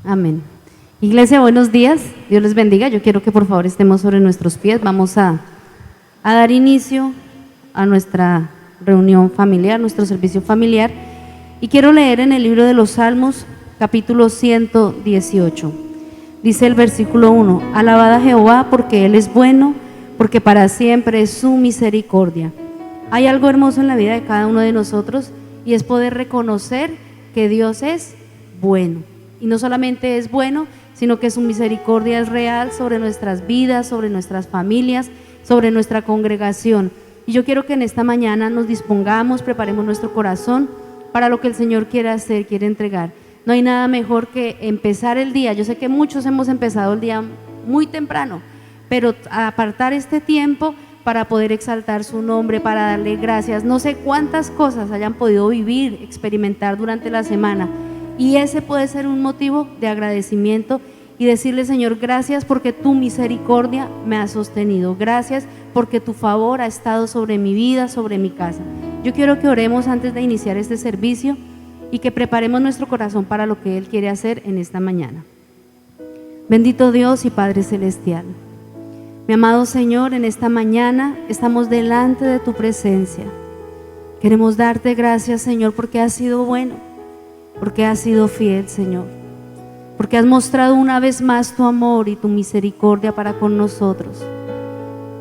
Amén. Iglesia, buenos días, Dios les bendiga. Yo quiero que por favor estemos sobre nuestros pies. Vamos a dar inicio a nuestra reunión familiar, nuestro servicio familiar. Y quiero leer en el libro de los Salmos, capítulo 118. Dice el versículo 1: Alabad a Jehová porque Él es bueno, porque para siempre es su misericordia. Hay algo hermoso en la vida de cada uno de nosotros y es poder reconocer que Dios es bueno. Y no solamente es bueno, sino que su misericordia es real sobre nuestras vidas, sobre nuestras familias, sobre nuestra congregación. Y yo quiero que en esta mañana nos dispongamos, preparemos nuestro corazón para lo que el Señor quiere hacer, quiere entregar. No hay nada mejor que empezar el día. Yo sé que muchos hemos empezado el día muy temprano, pero apartar este tiempo para poder exaltar su nombre, para darle gracias. No sé cuántas cosas hayan podido vivir, experimentar durante la semana, y ese puede ser un motivo de agradecimiento y decirle: Señor, gracias porque tu misericordia me ha sostenido, gracias porque tu favor ha estado sobre mi vida, sobre mi casa. Yo quiero que oremos antes de iniciar este servicio y que preparemos nuestro corazón para lo que Él quiere hacer en esta mañana. Bendito Dios y Padre Celestial, mi amado Señor, en esta mañana estamos delante de tu presencia. Queremos darte gracias, Señor, porque has sido bueno, porque has sido fiel, Señor, porque has mostrado una vez más tu amor y tu misericordia para con nosotros,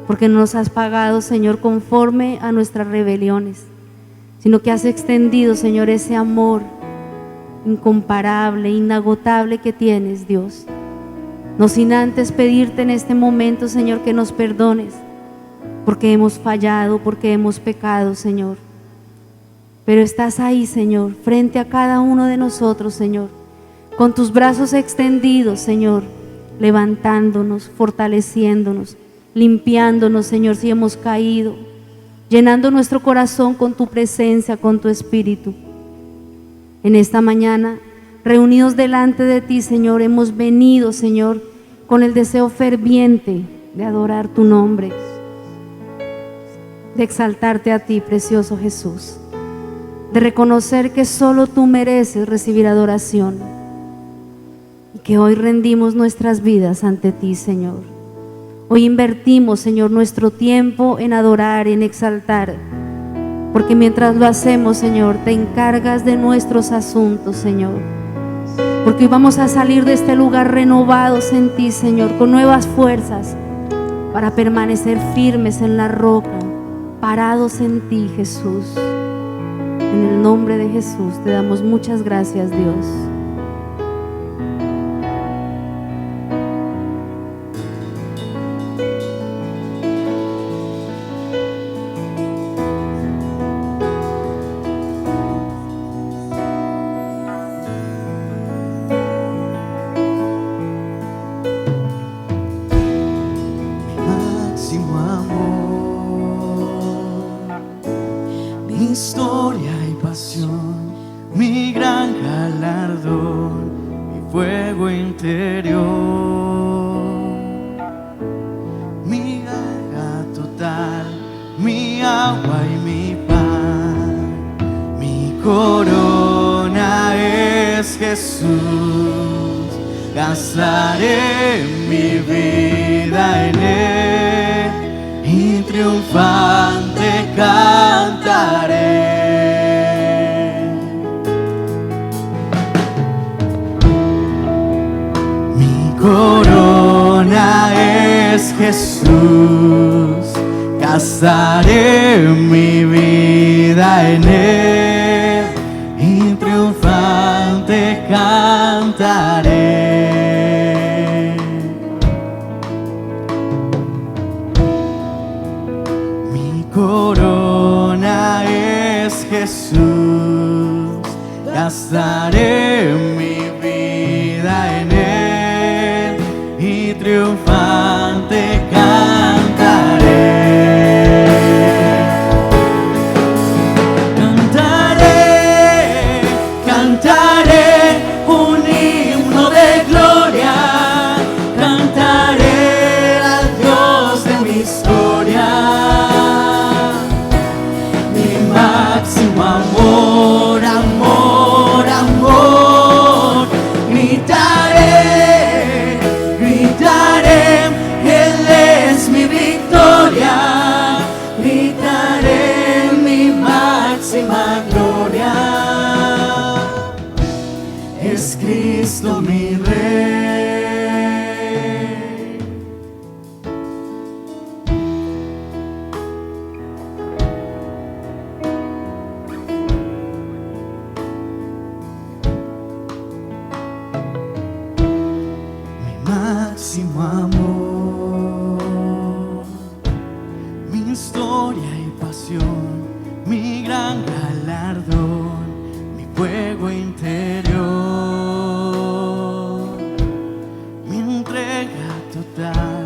porque no nos has pagado, Señor, conforme a nuestras rebeliones, sino que has extendido, Señor, ese amor incomparable, inagotable que tienes, Dios. No sin antes pedirte en este momento, Señor, que nos perdones, porque hemos fallado, porque hemos pecado, Señor. pero estás ahí, Señor, frente a cada uno de nosotros, Señor, con tus brazos extendidos, Señor, levantándonos, fortaleciéndonos, limpiándonos, Señor, si hemos caído, llenando nuestro corazón con tu presencia, con tu espíritu. En esta mañana, reunidos delante de ti, Señor, hemos venido, Señor, con el deseo ferviente de adorar tu nombre, de exaltarte a ti, precioso Jesús, de reconocer que solo tú mereces recibir adoración y que hoy rendimos nuestras vidas ante ti, Señor. Hoy invertimos, Señor, nuestro tiempo en adorar, en exaltar, porque mientras lo hacemos, Señor, te encargas de nuestros asuntos, Señor, porque hoy vamos a salir de este lugar renovados en ti, Señor, con nuevas fuerzas para permanecer firmes en la roca, parados en ti, Jesús. En el nombre de Jesús te damos muchas gracias, Dios. Máximo amor, mi historia y pasión, mi gran galardón, mi fuego interior, mi garra total, mi agua y mi pan, mi corona es Jesús. Gastaré mi vida en Él y triunfante cantaré. Mi corona es Jesús, gastaré mi vida en Él y triunfante cantaré. Mi corona es Jesús, gastaré mi vida en Él y triunfante cantaré. Cantaré un himno de gloria, cantaré al Dios de mi historia, mi máximo amor, amor, amor. Gritaré, gritaré, Él es mi victoria, gritaré mi máxima gloria. Es Cristo mi Rey. Mi máximo amor, mi historia y pasión, mi gran galardón, mi fuego interior, mi entrega total,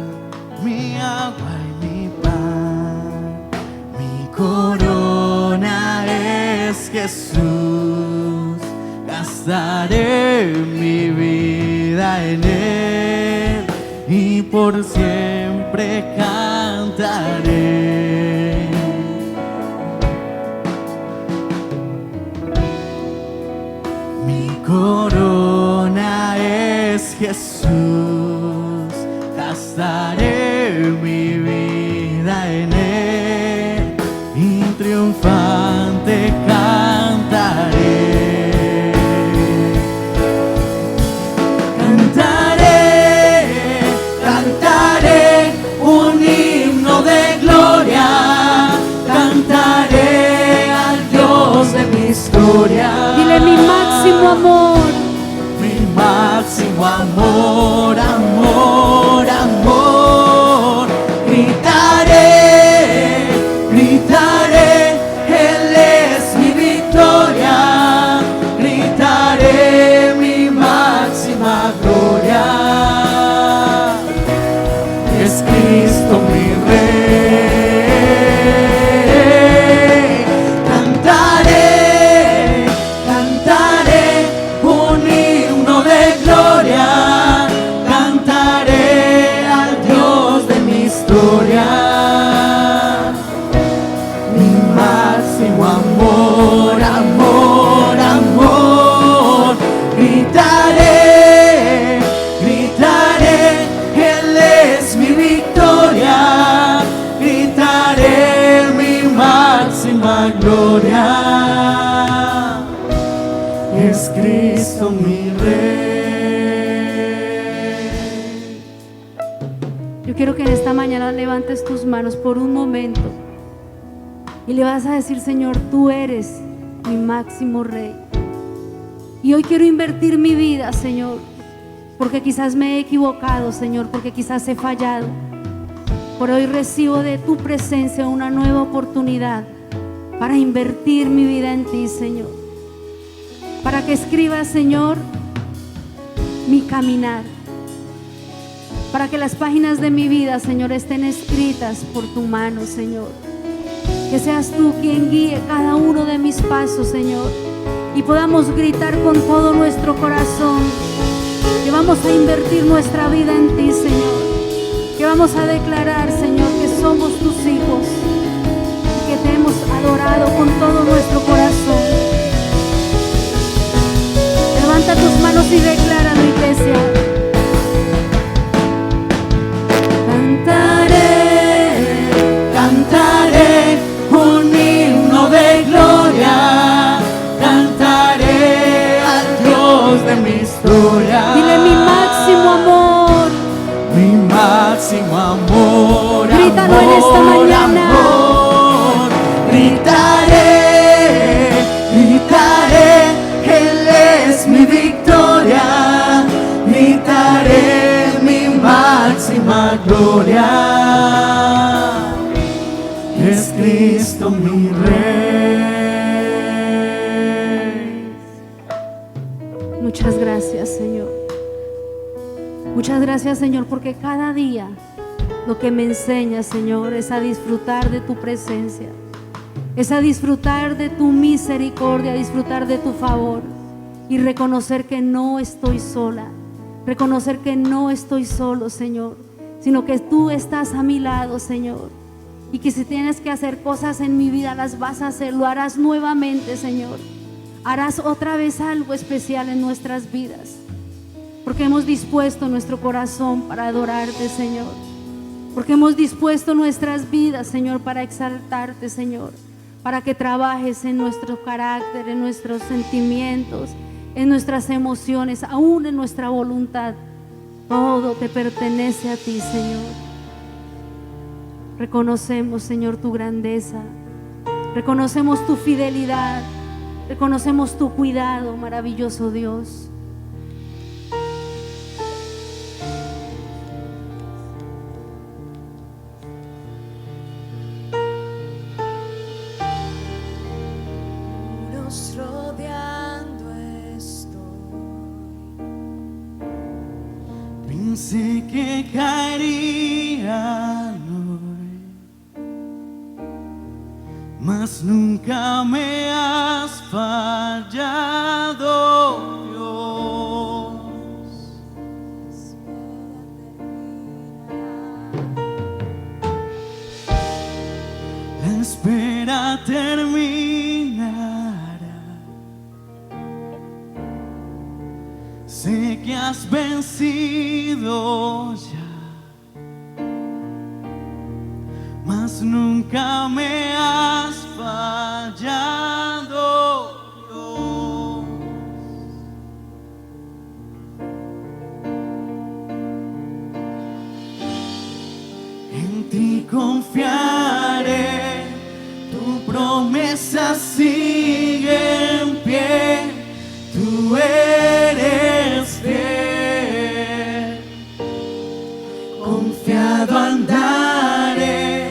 mi agua y mi pan, mi corona es Jesús. Gastaré mi vida en Él y por siempre cantaré. Mi corona es Jesús, gastaré mi vida en Él y triunfante cantaré. Cantaré, cantaré un himno de gloria, cantaré al Dios de mi historia. Dile: mi máximo amor, Mi máximo amor, amor, amor. Gritaré, gritaré, Él es mi victoria. es Cristo mi Rey. Yo quiero que en esta mañana levantes tus manos por un momento y le vas a decir: Señor, tú eres mi máximo Rey. Y hoy quiero invertir mi vida, Señor, porque quizás me he equivocado, Señor, porque quizás he fallado. Por hoy recibo de tu presencia una nueva oportunidad para invertir mi vida en ti, Señor. Para que escribas, Señor, mi caminar. Para que las páginas de mi vida, Señor, estén escritas por tu mano, Señor. Que seas tú quien guíe cada uno de mis pasos, Señor. Y podamos gritar con todo nuestro corazón que vamos a invertir nuestra vida en ti, Señor. Que vamos a declarar, Señor, que somos tus hijos y que te hemos adorado con todo nuestro corazón. Levanta tus manos y decláralo, iglesia. Cantaré, cantaré un himno de gloria. Cantaré al Dios de mi historia. Dile: mi máximo amor. Mi máximo amor. Grítalo en esta mañana. Amor. Gritaré, gritaré, Él es mi victoria. Gritaré mi máxima gloria. Es Cristo mi Rey. Muchas gracias, Señor. Muchas gracias, Señor, porque cada día lo que me enseñas, Señor, es a disfrutar de tu presencia, es a disfrutar de tu misericordia, a disfrutar de tu favor y reconocer que no estoy sola, reconocer que no estoy solo, Señor, sino que tú estás a mi lado, Señor, y que si tienes que hacer cosas en mi vida, las vas a hacer, lo harás nuevamente, Señor. Harás otra vez algo especial en nuestras vidas, porque hemos dispuesto nuestro corazón para adorarte, Señor, porque hemos dispuesto nuestras vidas, Señor, para exaltarte, Señor, para que trabajes en nuestro carácter, en nuestros sentimientos, en nuestras emociones, aún en nuestra voluntad. Todo te pertenece a ti, Señor. Reconocemos, Señor, tu grandeza, reconocemos tu fidelidad, reconocemos tu cuidado, maravilloso Dios. Muros rodeando estoy. Pensé que caería hoy, mas nunca me has fallado, Dios. La espera terminará. Sé que has vencido ya, mas nunca me has fallado, Dios. En ti confiaré, tu promesa sigue en pie, tú eres fiel. Confiado andaré,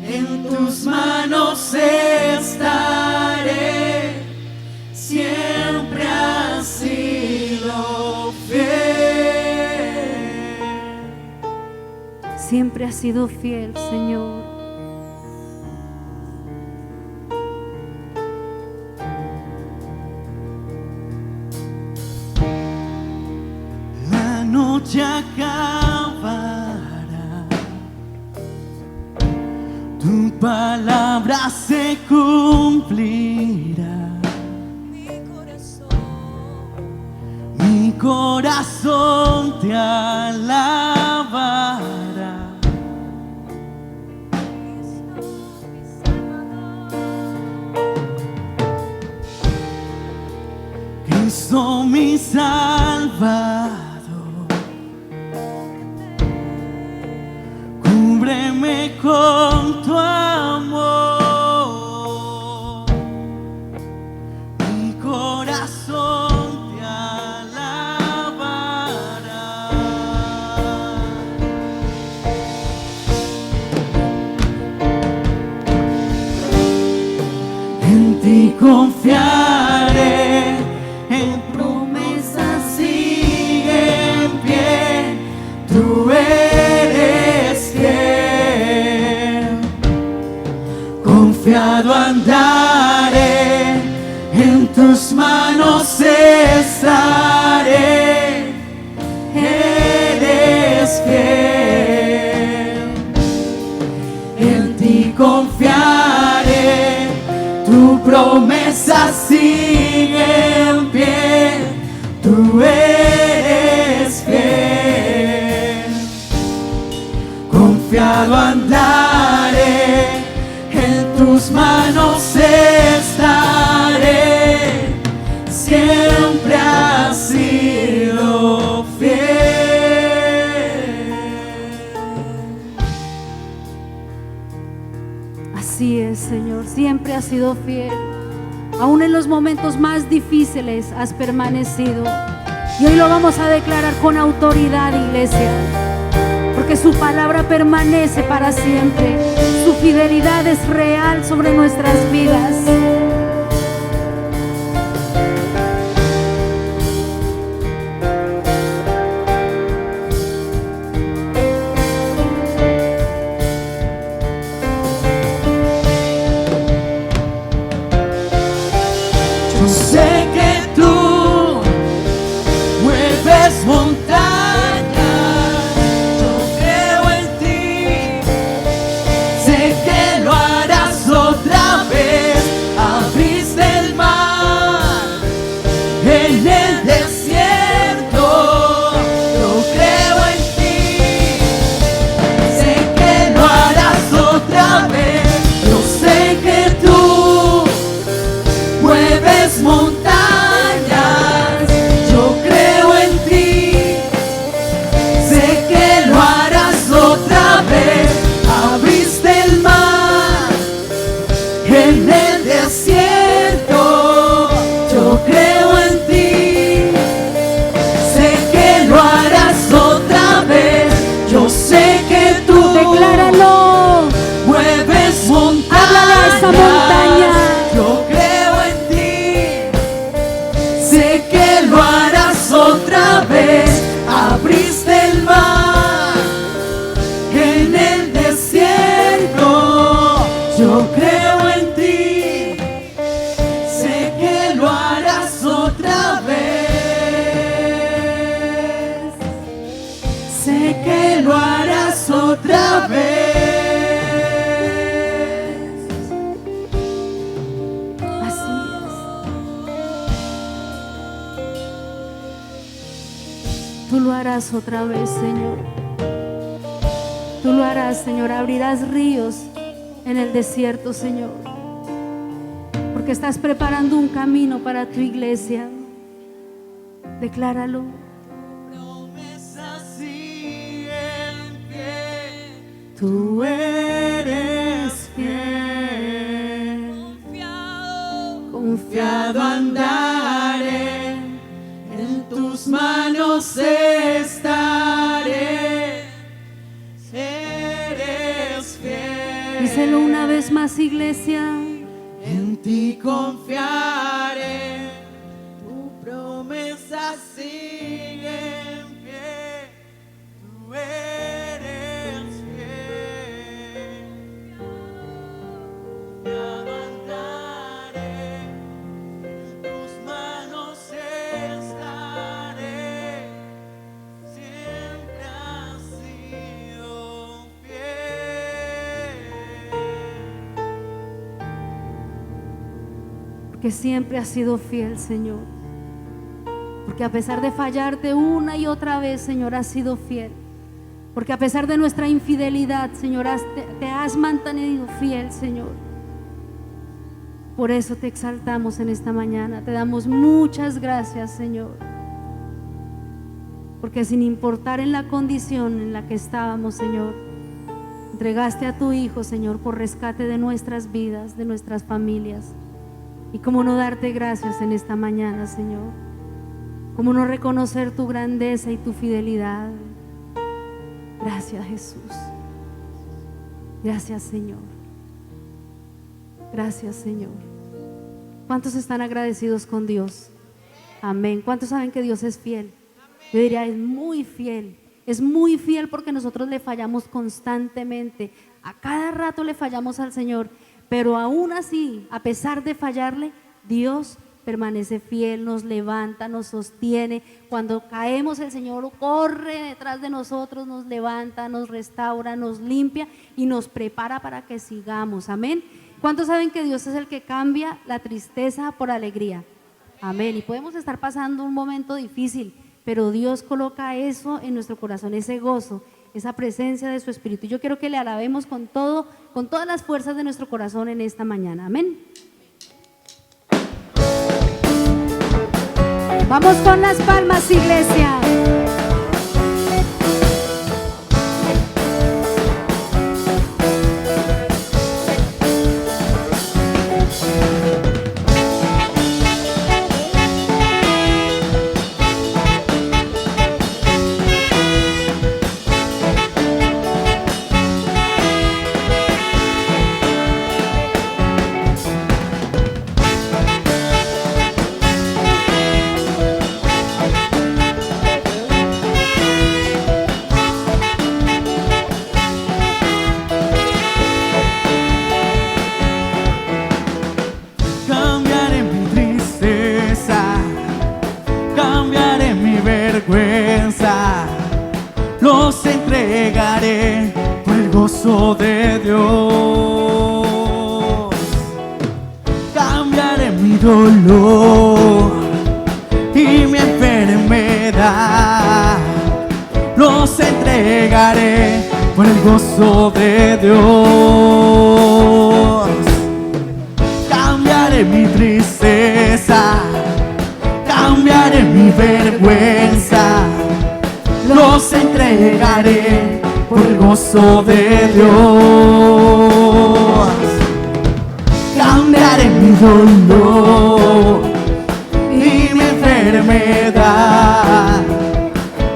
en tus manos estaré, siempre has sido fiel. Siempre has sido fiel, Señor. La noche acabará, tu palabra se cumplirá. Mi corazón te alabará. Cristo mi Salvador, cúbreme con tu amor, mi corazón te alabará. En ti confiaré, en promesas sigue en pie, tú eres fiel. Confiado andaré, en tus manos estaré, eres fiel. En ti confiaré, tu promesa sigue en pie, tú eres fiel. Confiado andaré, en tus manos estaré, siempre has sido fiel. Así es, Señor, siempre has sido fiel. Aún en los momentos más difíciles has permanecido. Y hoy lo vamos a declarar con autoridad, iglesia, porque su palabra permanece para siempre. Su fidelidad es real sobre nuestras vidas. Yo sé que tú mueves montañas, yo creo en ti, sé que lo harás otra vez. Abriste el mar en el desierto, yo creo en ti, sé que lo harás otra vez. Yo sé que tú mueves montañas, yo creo en ti, sé que lo harás otra vez. Abriste el mar en el desierto, yo creo en ti, sé que lo harás otra vez. Yo sé que tú Decláralo. mueves Háblale a esa montaña. yo creo en ti, sé que lo harás otra vez. Abriste el mar en el desierto, yo creo en ti, sé que lo harás otra vez, sé que lo harás otra vez. Así es. Tú lo harás otra vez, Señor. Tú lo harás, Señor. Abrirás ríos en el desierto, Señor. Porque estás preparando un camino para tu iglesia. Decláralo. Promesa sigue en pie, tú eres fiel. Confiado andaré, en tus manos estaré, eres fiel. Díselo una vez más, iglesia. En ti confiaré, tu promesa sigue en pie, tú eres fiel. Confiado andaré, en tus manos estaré, siempre has sido fiel. Porque siempre has sido fiel, Señor. Porque a pesar de fallarte una y otra vez, Señor, has sido fiel. Porque a pesar de nuestra infidelidad, Señor, te has mantenido fiel, Señor. por eso te exaltamos en esta mañana. Te damos muchas gracias, Señor. Porque sin importar en la condición en la que estábamos, Señor, entregaste a tu Hijo, Señor, por rescate de nuestras vidas, de nuestras familias. Y cómo no darte gracias en esta mañana, Señor. Cómo no reconocer tu grandeza y tu fidelidad. Gracias, Jesús. Gracias, Señor. Gracias, Señor. ¿Cuántos están agradecidos con Dios? Amén. ¿Cuántos saben que Dios es fiel? Yo diría, es muy fiel. Es muy fiel porque nosotros le fallamos constantemente. A cada rato le fallamos al Señor. Pero aún así, a pesar de fallarle, Dios permanece fiel, nos levanta, nos sostiene. Cuando caemos, el Señor corre detrás de nosotros, nos levanta, nos restaura, nos limpia y nos prepara para que sigamos. Amén. ¿Cuántos saben que Dios es el que cambia la tristeza por alegría? Amén. Y podemos estar pasando un momento difícil, pero Dios coloca eso en nuestro corazón, ese gozo, esa presencia de su Espíritu. Yo quiero que le alabemos con todo, con todas las fuerzas de nuestro corazón en esta mañana. Amén. Vamos con las palmas, iglesia. Cambiaré mi tristeza, cambiaré mi vergüenza, los entregaré por el gozo de Dios. Cambiaré mi dolor y mi enfermedad, los entregaré por el gozo de Dios. Cambiaré mi tristeza, cambiaré mi vergüenza, los entregaré por el gozo de Dios. Cambiaré mi dolor y mi enfermedad,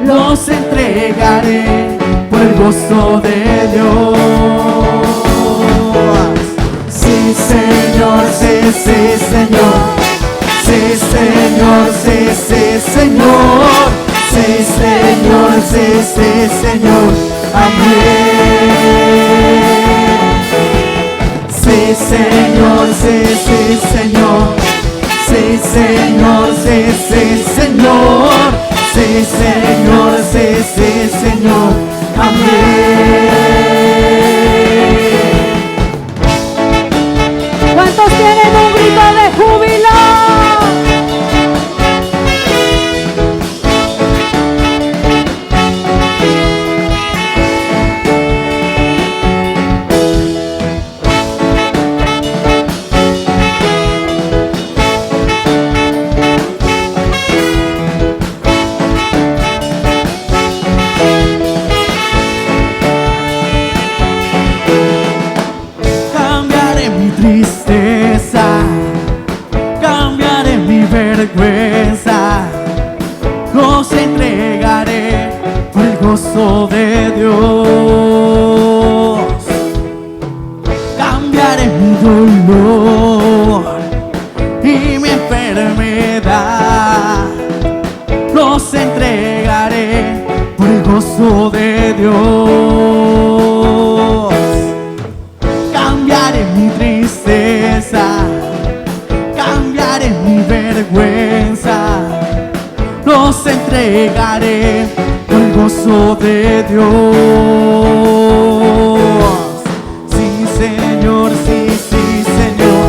los entregaré por el gozo de Dios. Sí, Señor, sí, sí, Señor. Sí, Señor, sí, sí, Señor. Sí, Señor, sí, sí, Señor. Amén. Sí, Señor, sí, sí, Señor. Sí, Señor, sí, sí, Señor. Sí, Señor, sí, sí, Señor. Amén. ¿Cuántos tienen un grito de júbilo? Cambiaré mi tristeza, cambiaré mi vergüenza, los entregaré por el gozo de Dios. Cambiaré mi dolor y mi enfermedad, los entregaré por el gozo de Dios. Cambiaré mi tristeza, cambiaré mi vergüenza, los entregaré por el gozo de Dios. Sí, Señor, sí, sí, Señor.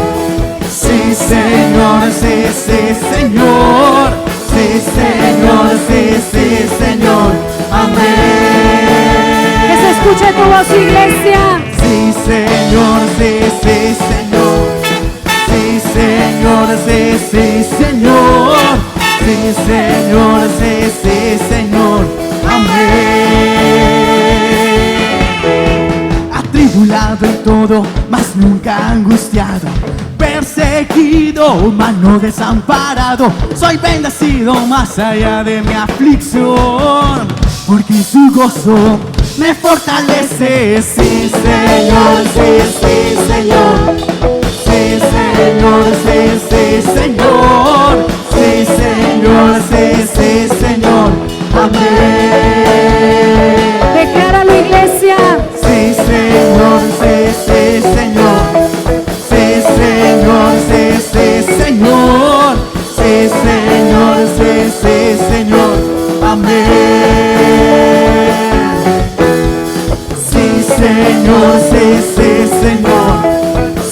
Sí, Señor, sí, sí, Señor. Sí, Señor, sí, sí, Señor. Amén. Que se escuche tu voz, iglesia. Sí, Señor, sí, sí, Señor. Sí, Señor, sí, sí, Señor, amén. Atribulado en todo, mas nunca angustiado, perseguido, mas no desamparado. Soy bendecido más allá de mi aflicción, porque su gozo me fortalece. Sí, Señor, sí, sí, Señor. Sí, Señor, sí, sí, Señor. Sí, Señor, sí, sí, Señor. Amén. Decláralo, iglesia. Sí, Señor, sí, sí, Señor. Sí, Señor, sí, sí, Señor. Sí, Señor, sí, sí, Señor. Amén. Sí, Señor, sí, sí, Señor.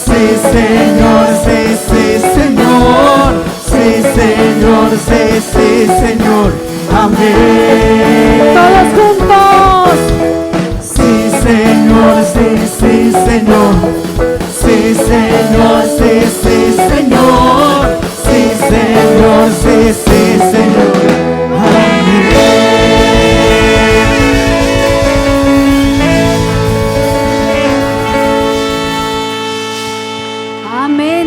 Sí, Señor, sí, sí, Señor. Sí, Señor, sí, sí, Señor. Amén. Todos juntos. Sí, Señor, sí, sí, Señor. Sí, Señor, sí, sí, Señor. Sí, Señor, sí, sí, Señor. Amén. Amén.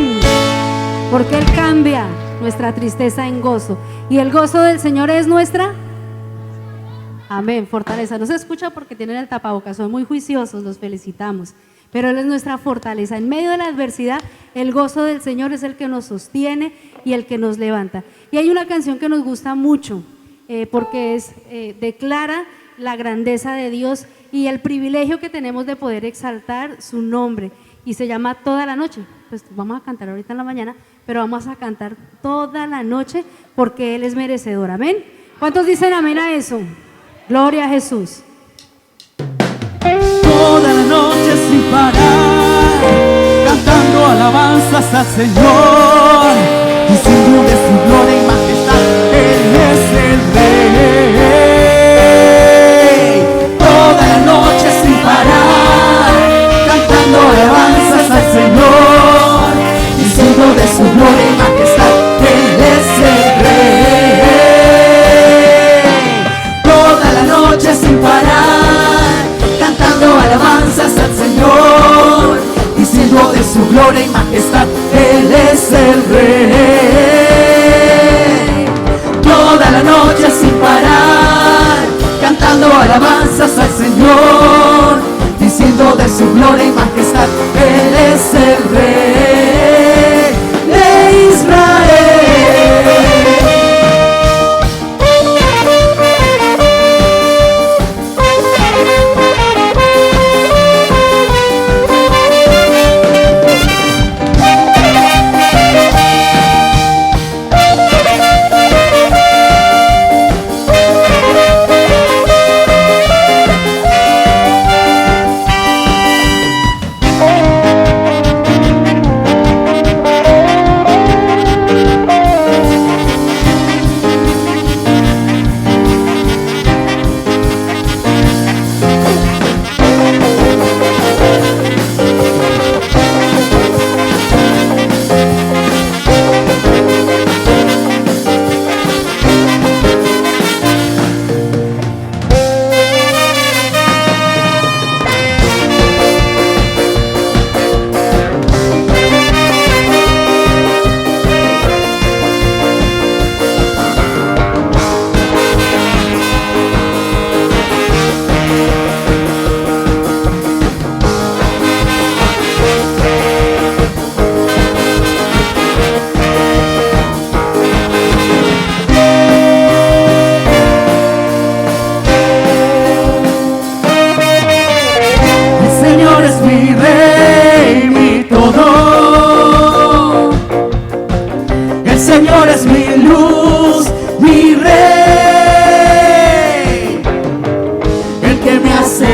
Porque Él cambia nuestra tristeza en gozo. Y el gozo del Señor es nuestra. Amén, fortaleza. No se escucha porque tienen el tapabocas, son muy juiciosos, los felicitamos. Pero Él es nuestra fortaleza. En medio de la adversidad, el gozo del Señor es el que nos sostiene y el que nos levanta. Y hay una canción que nos gusta mucho, porque declara la grandeza de Dios y el privilegio que tenemos de poder exaltar su nombre. Y se llama Toda la Noche. Pues vamos a cantar ahorita en la mañana, pero vamos a cantar toda la noche porque Él es merecedor. Amén. ¿Cuántos dicen amén a eso? Gloria a Jesús. Toda la noche sin parar, cantando alabanzas al Señor, diciendo de su gloria y majestad, Él es el Rey. Toda la noche sin parar, cantando alabanzas al Señor, diciendo de su gloria y majestad, Él es el Rey. Toda la noche sin parar, cantando alabanzas al Señor, diciendo de su gloria y majestad, Él es el Rey. Toda la noche sin parar, cantando alabanzas al Señor, diciendo de su gloria y majestad, Él es el Rey de Israel.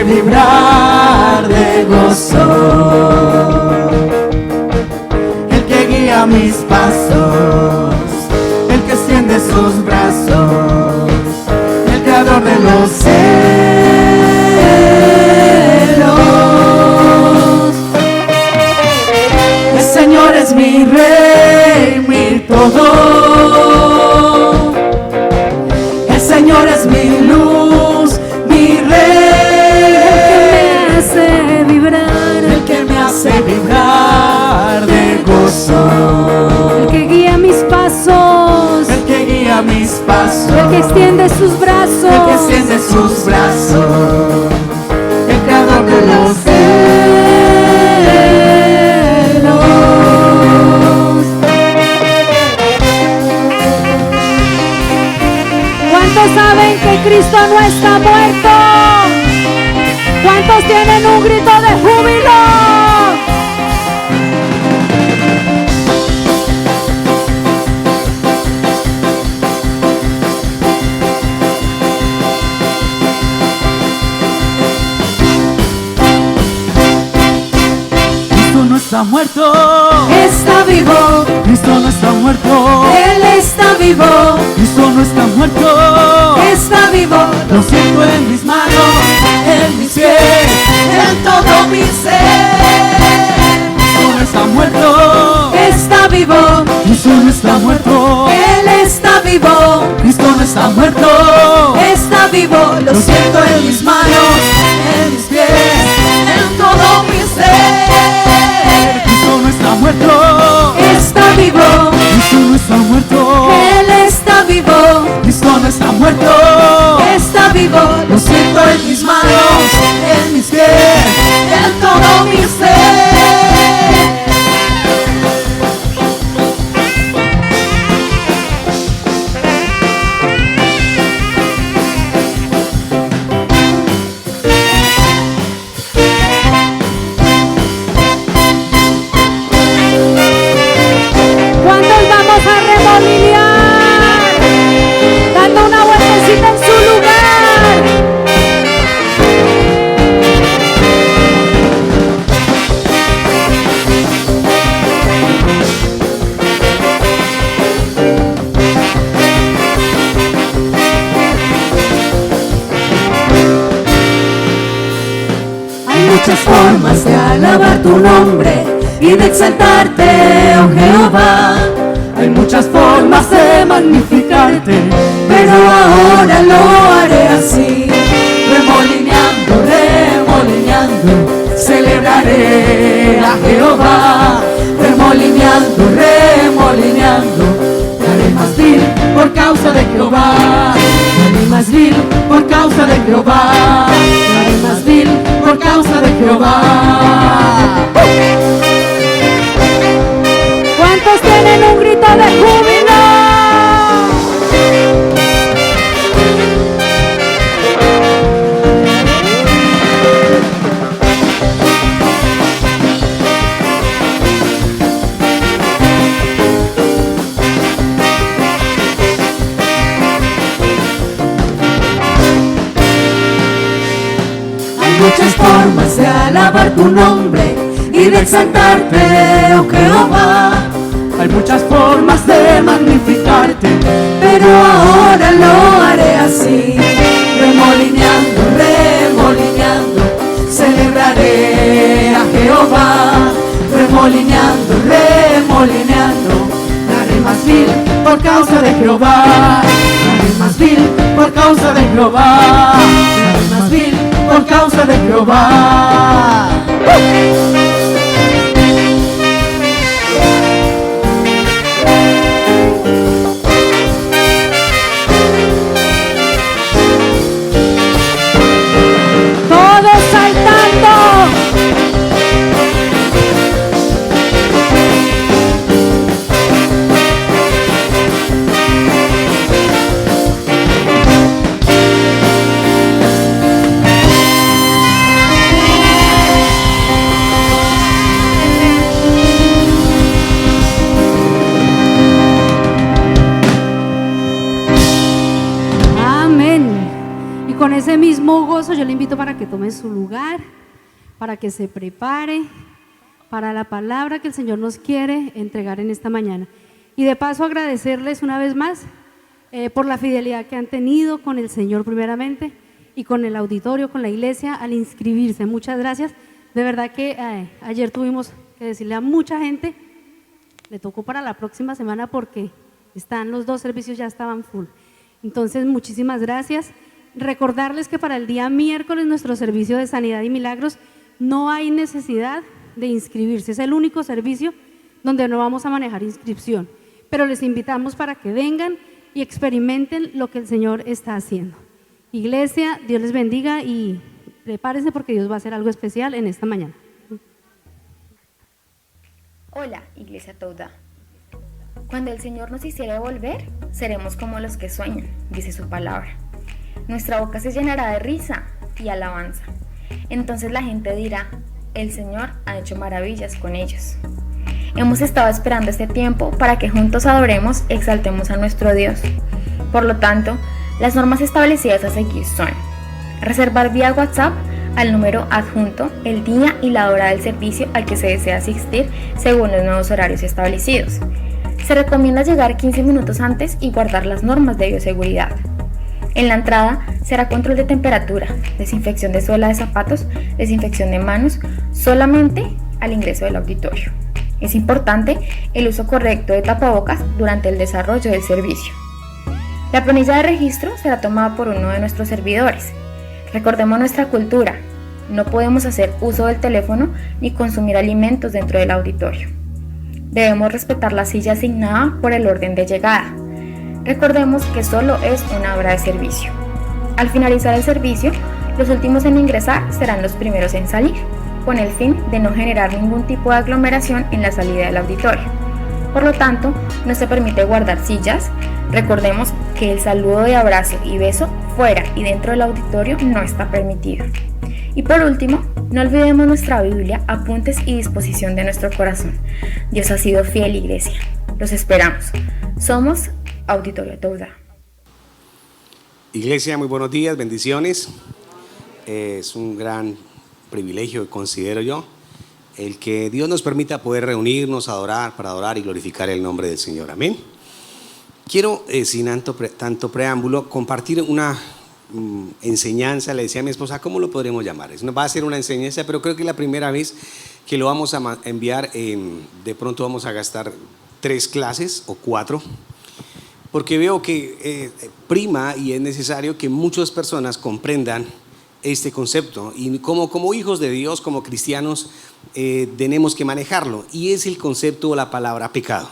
Vibrar de gozo, el que guía mis pasos, el que extiende sus brazos, el creador de los cielos. El Señor es mi Rey, mi todo, el que extiende sus brazos, el que extiende sus brazos, el creador de los cielos. ¿Cuántos saben que Cristo no está muerto? ¿Cuántos tienen un grito de júbilo? Cristo no está muerto, Está vivo, Cristo no está muerto, Él está vivo, Cristo no está muerto. está vivo. Lo siento en mis manos, en mis pies, en todo mi ser. Cristo no está muerto, Está vivo, Cristo no está muerto, Él está vivo, Cristo no está muerto. está vivo. Lo siento en mis manos, en mis pies, en todo mi ser. Cristo no está muerto, Está vivo, Cristo no está muerto, Él está vivo, Cristo no está muerto. está vivo. Lo siento en mis manos, en mis pies, en todo mi ser. ¿Cuántos vamos a remolinear? Dando una vueltecita en su lugar. Hay muchas formas de alabar tu nombre y de exaltarte, oh Jehová. Hay muchas formas de magnificarte, Pero ahora lo haré así, remolineando, remolineando, celebraré a Jehová. Remolineando, remolineando, daré más vil por causa de Jehová. Daré más vil por causa de Jehová. Daré más vil por causa de Jehová. ¿Cuántos tienen un grito de júbilo? hay muchas formas de alabar tu nombre y de exaltarte, oh Jehová. Hay muchas formas de magnificarte, Pero ahora lo haré así, remolineando, remolineando, celebraré a Jehová. Remolineando, remolineando, daré más vil por causa de Jehová. Daré más vil por causa de Jehová. Daré más vil por causa de Jehová. Todos saltando. Amén. Y con ese mismo gozo yo le invito para que tome su lugar, para que se prepare para la palabra que el Señor nos quiere entregar en esta mañana. Y de paso agradecerles una vez más por la fidelidad que han tenido con el Señor primeramente y con el auditorio, con la iglesia al inscribirse. Muchas gracias. De verdad que ayer tuvimos que decirle a mucha gente, le tocó para la próxima semana porque los dos servicios ya estaban full. Entonces, muchísimas gracias. Recordarles que para el día miércoles nuestro servicio de sanidad y milagros no hay necesidad de inscribirse. Es el único servicio donde no vamos a manejar inscripción. Pero les invitamos para que vengan y experimenten lo que el Señor está haciendo. Iglesia, Dios les bendiga y prepárense porque Dios va a hacer algo especial en esta mañana. Hola, Iglesia Toudá. Cuando el Señor nos hiciere volver, seremos como los que sueñan, dice su palabra. Nuestra boca se llenará de risa y alabanza. Entonces la gente dirá, el Señor ha hecho maravillas con ellos. Hemos estado esperando este tiempo para que juntos adoremos y exaltemos a nuestro Dios. Por lo tanto, las normas establecidas a seguir son: reservar vía WhatsApp al número adjunto el día y la hora del servicio al que se desea asistir según los nuevos horarios establecidos. Se recomienda llegar 15 minutos antes y guardar las normas de bioseguridad. En la entrada será control de temperatura, desinfección de suela de zapatos, desinfección de manos, solamente al ingreso del auditorio. Es importante el uso correcto de tapabocas durante el desarrollo del servicio. La planilla de registro será tomada por uno de nuestros servidores. Recordemos nuestra cultura. No podemos hacer uso del teléfono ni consumir alimentos dentro del auditorio. Debemos respetar la silla asignada por el orden de llegada. Recordemos que solo es una hora de servicio. Al finalizar el servicio, los últimos en ingresar serán los primeros en salir, con el fin de no generar ningún tipo de aglomeración en la salida del auditorio. Por lo tanto, no se permite guardar sillas. Recordemos que el saludo de abrazo y beso fuera y dentro del auditorio no está permitido. Y por último, no olvidemos nuestra Biblia, apuntes y disposición de nuestro corazón. Dios ha sido fiel, Iglesia. Los esperamos. Somos Auditorio Toudá. Iglesia, muy buenos días, bendiciones. Es un gran privilegio, considero yo, el que Dios nos permita poder reunirnos, adorar, para adorar y glorificar el nombre del Señor. Amén. Quiero, sin tanto preámbulo, compartir una enseñanza. Le decía a mi esposa, ¿cómo lo podremos llamar? Va a ser una enseñanza, pero creo que es la primera vez que lo vamos a enviar. De pronto vamos a gastar 3 clases o 4, porque veo que prima y es necesario que muchas personas comprendan este concepto, y como hijos de Dios, como cristianos, tenemos que manejarlo, y es el concepto o la palabra pecado.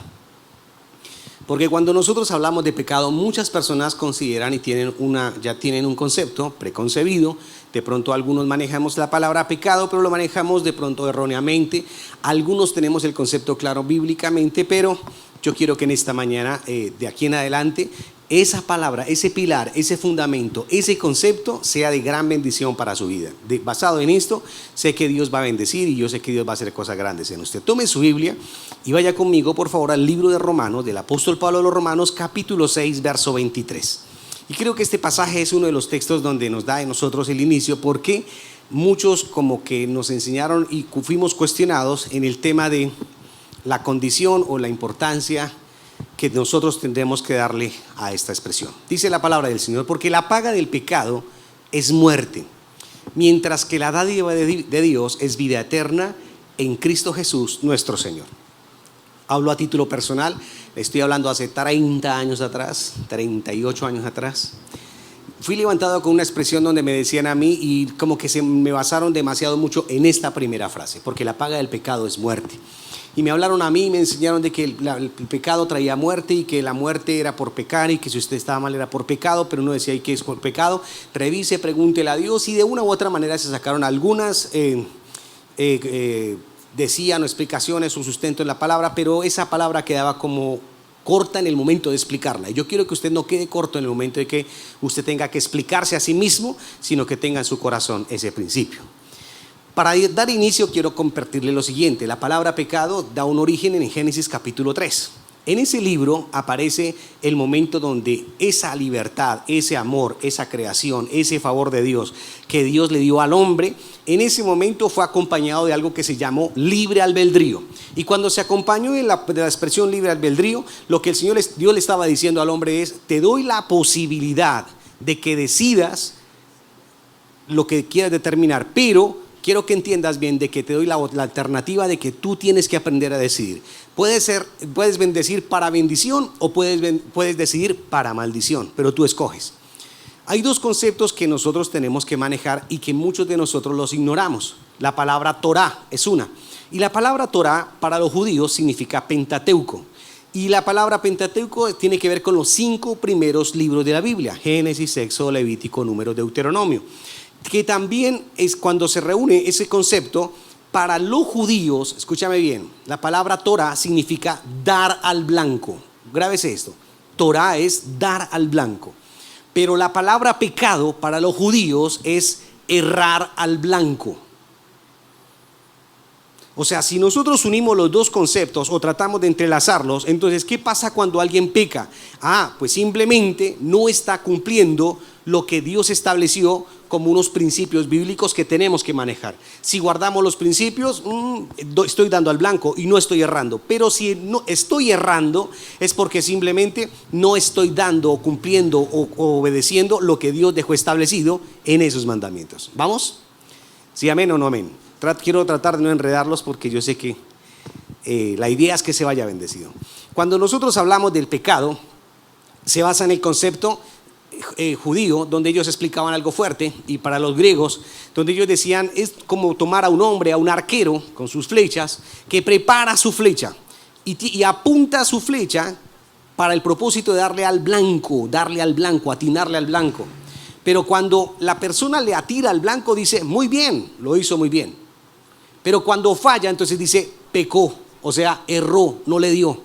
Porque cuando nosotros hablamos de pecado, muchas personas consideran y ya tienen un concepto preconcebido. De pronto algunos manejamos la palabra pecado, pero lo manejamos de pronto erróneamente. Algunos tenemos el concepto claro bíblicamente, pero yo quiero que en esta mañana, de aquí en adelante, esa palabra, ese pilar, ese fundamento, ese concepto sea de gran bendición para su vida. Basado en esto, sé que Dios va a bendecir y yo sé que Dios va a hacer cosas grandes en usted. Tome su Biblia y vaya conmigo, por favor, al libro de Romanos, del apóstol Pablo a los Romanos, capítulo 6, verso 23. Y creo que este pasaje es uno de los textos donde nos da a nosotros el inicio, porque muchos como que nos enseñaron y fuimos cuestionados en el tema de la condición o la importancia que nosotros tendremos que darle a esta expresión. Dice la palabra del Señor: porque la paga del pecado es muerte, mientras que la dádiva de Dios es vida eterna en Cristo Jesús nuestro Señor. Hablo a título personal, estoy hablando hace 30 años atrás, 38 años atrás. Fui levantado con una expresión donde me decían a mí, y como que se me basaron demasiado mucho en esta primera frase: porque la paga del pecado es muerte. Y me hablaron a mí y me enseñaron de que el pecado traía muerte, y que la muerte era por pecar, y que si usted estaba mal era por pecado, pero uno decía: ¿y qué es por pecado? Revise, pregúntele a Dios. Y de una u otra manera se sacaron algunas decían explicaciones o sustento en la palabra, pero esa palabra quedaba como corta en el momento de explicarla. Y yo quiero que usted no quede corto en el momento de que usted tenga que explicarse a sí mismo, sino que tenga en su corazón ese principio. Para dar inicio quiero compartirle lo siguiente. La palabra pecado da un origen en Génesis capítulo 3. En ese libro aparece el momento donde esa libertad, ese amor, esa creación, ese favor de Dios que Dios le dio al hombre, en ese momento fue acompañado de algo que se llamó libre albedrío. Y cuando se acompañó de la expresión libre albedrío, lo que Dios le estaba diciendo al hombre es: te doy la posibilidad de que decidas lo que quieras determinar, pero quiero que entiendas bien de que te doy la alternativa de que tú tienes que aprender a decidir. Puedes bendecir para bendición o puedes decidir para maldición, pero tú escoges. Hay 2 conceptos que nosotros tenemos que manejar y que muchos de nosotros los ignoramos. La palabra Torá es una, y la palabra Torá para los judíos significa Pentateuco, Y la palabra Pentateuco tiene que ver con los 5 primeros libros de la Biblia: Génesis, Éxodo, Levítico, Números, Deuteronomio. Que también es cuando se reúne ese concepto para los judíos. Escúchame bien, la palabra Torah significa dar al blanco. Grábese esto: Torah es dar al blanco. Pero la palabra pecado para los judíos es errar al blanco. O sea, si nosotros unimos los dos conceptos o tratamos de entrelazarlos, entonces, ¿qué pasa cuando alguien peca? Pues simplemente no está cumpliendo lo que Dios estableció como unos principios bíblicos que tenemos que manejar. Si guardamos los principios, estoy dando al blanco y no estoy errando. Pero si no estoy errando, es porque simplemente no estoy dando, cumpliendo o obedeciendo lo que Dios dejó establecido en esos mandamientos. ¿Vamos? ¿Sí, amén o no amén? Quiero tratar de no enredarlos porque yo sé que la idea es que se vaya bendecido. Cuando nosotros hablamos del pecado, se basa en el concepto judío, donde ellos explicaban algo fuerte, y para los griegos, donde ellos decían, es como tomar a un hombre, a un arquero con sus flechas, que prepara su flecha y apunta su flecha para el propósito de darle al blanco, atinarle al blanco. Pero cuando la persona le atira al blanco, dice, muy bien, lo hizo muy bien. Pero cuando falla, entonces dice, pecó, o sea, erró, no le dio.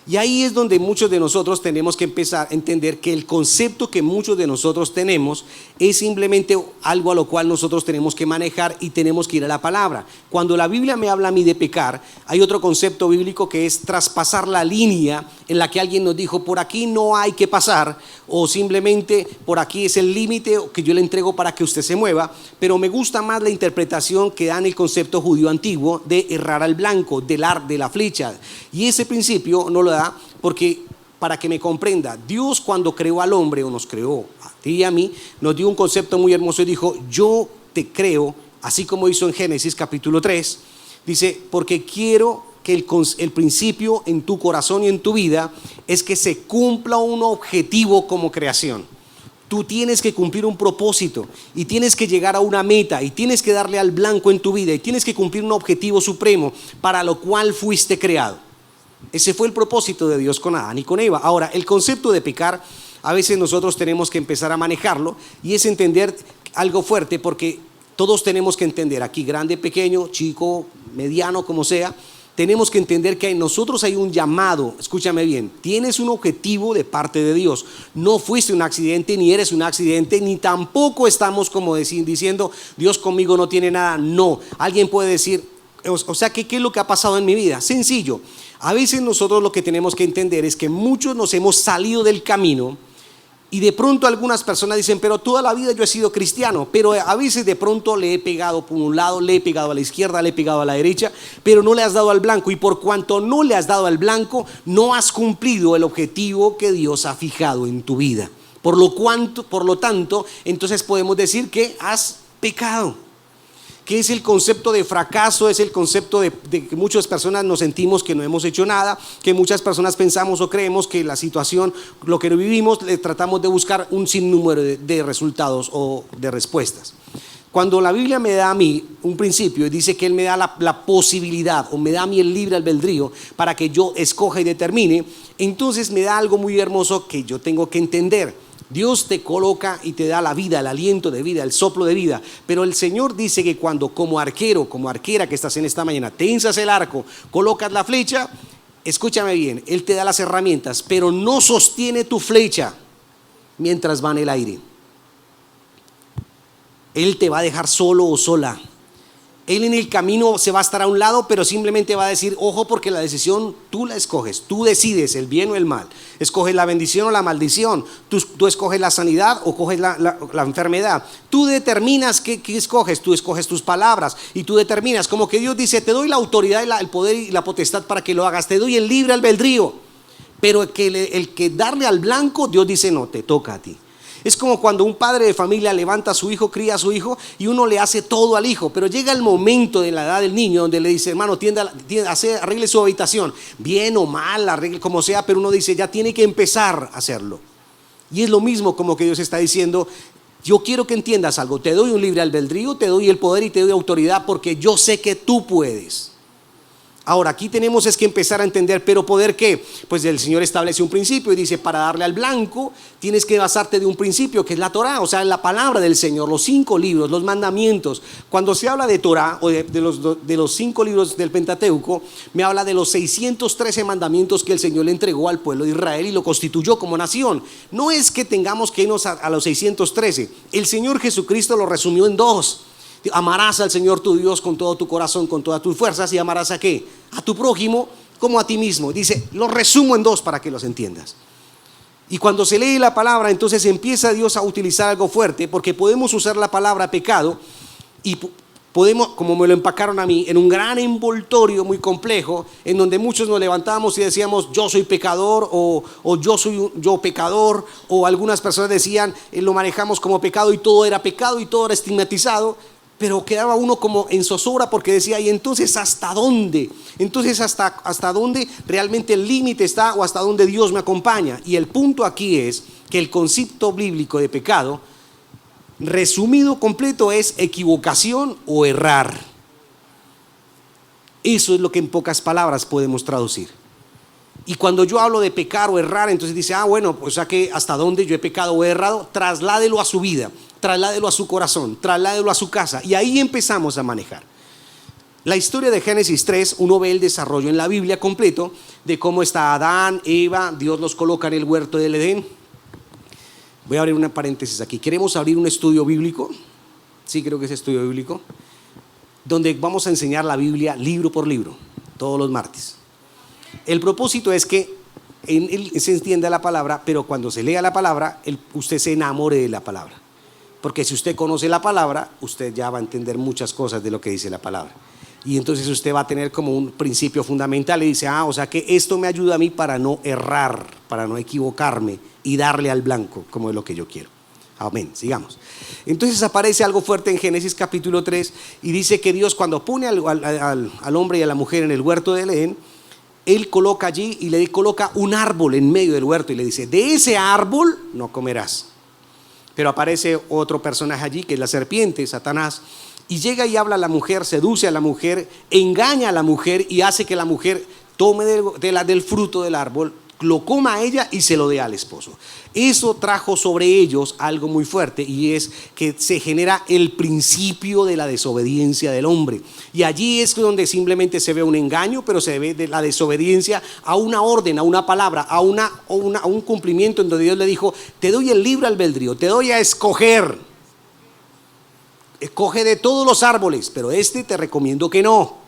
Y ahí es donde muchos de nosotros tenemos que empezar a entender que el concepto que muchos de nosotros tenemos es simplemente algo a lo cual nosotros tenemos que manejar y tenemos que ir a la palabra. Cuando la Biblia me habla a mí de pecar, hay otro concepto bíblico que es traspasar la línea en la que alguien nos dijo, por aquí no hay que pasar, o simplemente por aquí es el límite que yo le entrego para que usted se mueva. Pero me gusta más la interpretación que dan el concepto judío antiguo de errar al blanco, de la flecha. Y ese principio no lo da porque, para que me comprenda, Dios cuando creó al hombre, o nos creó a ti y a mí, nos dio un concepto muy hermoso y dijo, yo te creo, así como hizo en Génesis capítulo 3, dice, porque quiero que el principio en tu corazón y en tu vida es que se cumpla un objetivo como creación. Tú tienes que cumplir un propósito y tienes que llegar a una meta y tienes que darle al blanco en tu vida y tienes que cumplir un objetivo supremo para lo cual fuiste creado. Ese fue el propósito de Dios con Adán y con Eva. Ahora, el concepto de pecar, a veces nosotros tenemos que empezar a manejarlo, y es entender algo fuerte, porque todos tenemos que entender, aquí grande, pequeño, chico, mediano, como sea, tenemos que entender que en nosotros hay un llamado. Escúchame bien, tienes un objetivo de parte de Dios. No fuiste un accidente, ni eres un accidente, ni tampoco estamos como diciendo, Dios conmigo no tiene nada. No, alguien puede decir, o sea, ¿qué es lo que ha pasado en mi vida? Sencillo. A veces nosotros lo que tenemos que entender es que muchos nos hemos salido del camino y de pronto algunas personas dicen, pero toda la vida yo he sido cristiano, pero a veces de pronto le he pegado por un lado, le he pegado a la izquierda, le he pegado a la derecha, pero no le has dado al blanco, y por cuanto no le has dado al blanco, no has cumplido el objetivo que Dios ha fijado en tu vida. Por lo tanto, entonces podemos decir que has pecado. ¿Qué es el concepto de fracaso? Es el concepto de que muchas personas nos sentimos que no hemos hecho nada, que muchas personas pensamos o creemos que la situación, lo que vivimos, le tratamos de buscar un sinnúmero de resultados o de respuestas. Cuando la Biblia me da a mí un principio y dice que Él me da la posibilidad, o me da a mí el libre albedrío para que yo escoja y determine, entonces me da algo muy hermoso que yo tengo que entender. Dios te coloca y te da la vida, el aliento de vida, el soplo de vida. Pero el Señor dice que cuando como arquero, como arquera que estás en esta mañana, tensas el arco, colocas la flecha, escúchame bien, Él te da las herramientas, pero no sostiene tu flecha mientras va en el aire. Él te va a dejar solo o sola. Él en el camino se va a estar a un lado, pero simplemente va a decir, ojo, porque la decisión tú la escoges, tú decides el bien o el mal, escoges la bendición o la maldición, tú escoges la sanidad o coges la enfermedad, tú determinas qué escoges, tú escoges tus palabras y tú determinas, como que Dios dice, te doy la autoridad, el poder y la potestad para que lo hagas, te doy el libre albedrío, pero el que darle al blanco, Dios dice, no, te toca a ti. Es como cuando un padre de familia levanta a su hijo, cría a su hijo y uno le hace todo al hijo, pero llega el momento de la edad del niño donde le dice, hermano, arregle su habitación, bien o mal, arregle como sea, pero uno dice, ya tiene que empezar a hacerlo. Y es lo mismo como que Dios está diciendo, yo quiero que entiendas algo, te doy un libre albedrío, te doy el poder y te doy autoridad porque yo sé que tú puedes. Ahora, aquí tenemos es que empezar a entender, pero ¿poder qué? Pues el Señor establece un principio y dice, para darle al blanco tienes que basarte de un principio que es la Torá, o sea, la palabra del Señor, los 5 libros, los mandamientos. Cuando se habla de Torá o de los 5 libros del Pentateuco, me habla de los 613 mandamientos que el Señor le entregó al pueblo de Israel y lo constituyó como nación. No es que tengamos que irnos a los 613, el Señor Jesucristo lo resumió en 2. Amarás al Señor tu Dios con todo tu corazón, con todas tus fuerzas, y amarás ¿a qué? A tu prójimo como a ti mismo. Dice, lo resumo en 2 para que los entiendas. Y cuando se lee la palabra, entonces empieza Dios a utilizar algo fuerte, porque podemos usar la palabra pecado y podemos, como me lo empacaron a mí, en un gran envoltorio muy complejo, en donde muchos nos levantábamos y decíamos, yo soy pecador, o yo soy yo pecador, o algunas personas decían, lo manejamos como pecado y todo era pecado y todo era estigmatizado. Pero quedaba uno como en zozobra porque decía, ¿y entonces hasta dónde? Entonces hasta dónde realmente el límite está o hasta dónde Dios me acompaña. Y el punto aquí es que el concepto bíblico de pecado, resumido completo, es equivocación o errar. Eso es lo que en pocas palabras podemos traducir. Y cuando yo hablo de pecar o errar, entonces dice, bueno, pues ya que hasta dónde yo he pecado o he errado, trasládelo a su vida, trasládelo a su corazón, trasládelo a su casa. Y ahí empezamos a manejar. La historia de Génesis 3, uno ve el desarrollo en la Biblia completo de cómo está Adán, Eva, Dios los coloca en el huerto del Edén. Voy a abrir una paréntesis aquí. ¿Queremos abrir un estudio bíblico? Sí, creo que es estudio bíblico, donde vamos a enseñar la Biblia libro por libro, todos los martes. El propósito es que se entienda la palabra, pero cuando se lea la palabra, usted se enamore de la palabra. Porque si usted conoce la palabra, usted ya va a entender muchas cosas de lo que dice la palabra. Y entonces usted va a tener como un principio fundamental y dice, o sea que esto me ayuda a mí para no errar, para no equivocarme y darle al blanco, como es lo que yo quiero. Amén, sigamos. Entonces aparece algo fuerte en Génesis capítulo 3 y dice que Dios, cuando pone al hombre y a la mujer en el huerto del Edén, Él coloca allí y le coloca un árbol en medio del huerto y le dice, de ese árbol no comerás. Pero aparece otro personaje allí que es la serpiente, Satanás, y llega y habla a la mujer, seduce a la mujer, engaña a la mujer y hace que la mujer tome del fruto del árbol, lo coma a ella y se lo dé al esposo. Eso trajo sobre ellos algo muy fuerte, y es que se genera el principio de la desobediencia del hombre. Y allí es donde simplemente se ve un engaño, pero se ve de la desobediencia a una orden, a una palabra, a un cumplimiento en donde Dios le dijo, te doy el libre albedrío, te doy a escoger. Escoge de todos los árboles, pero te recomiendo que no.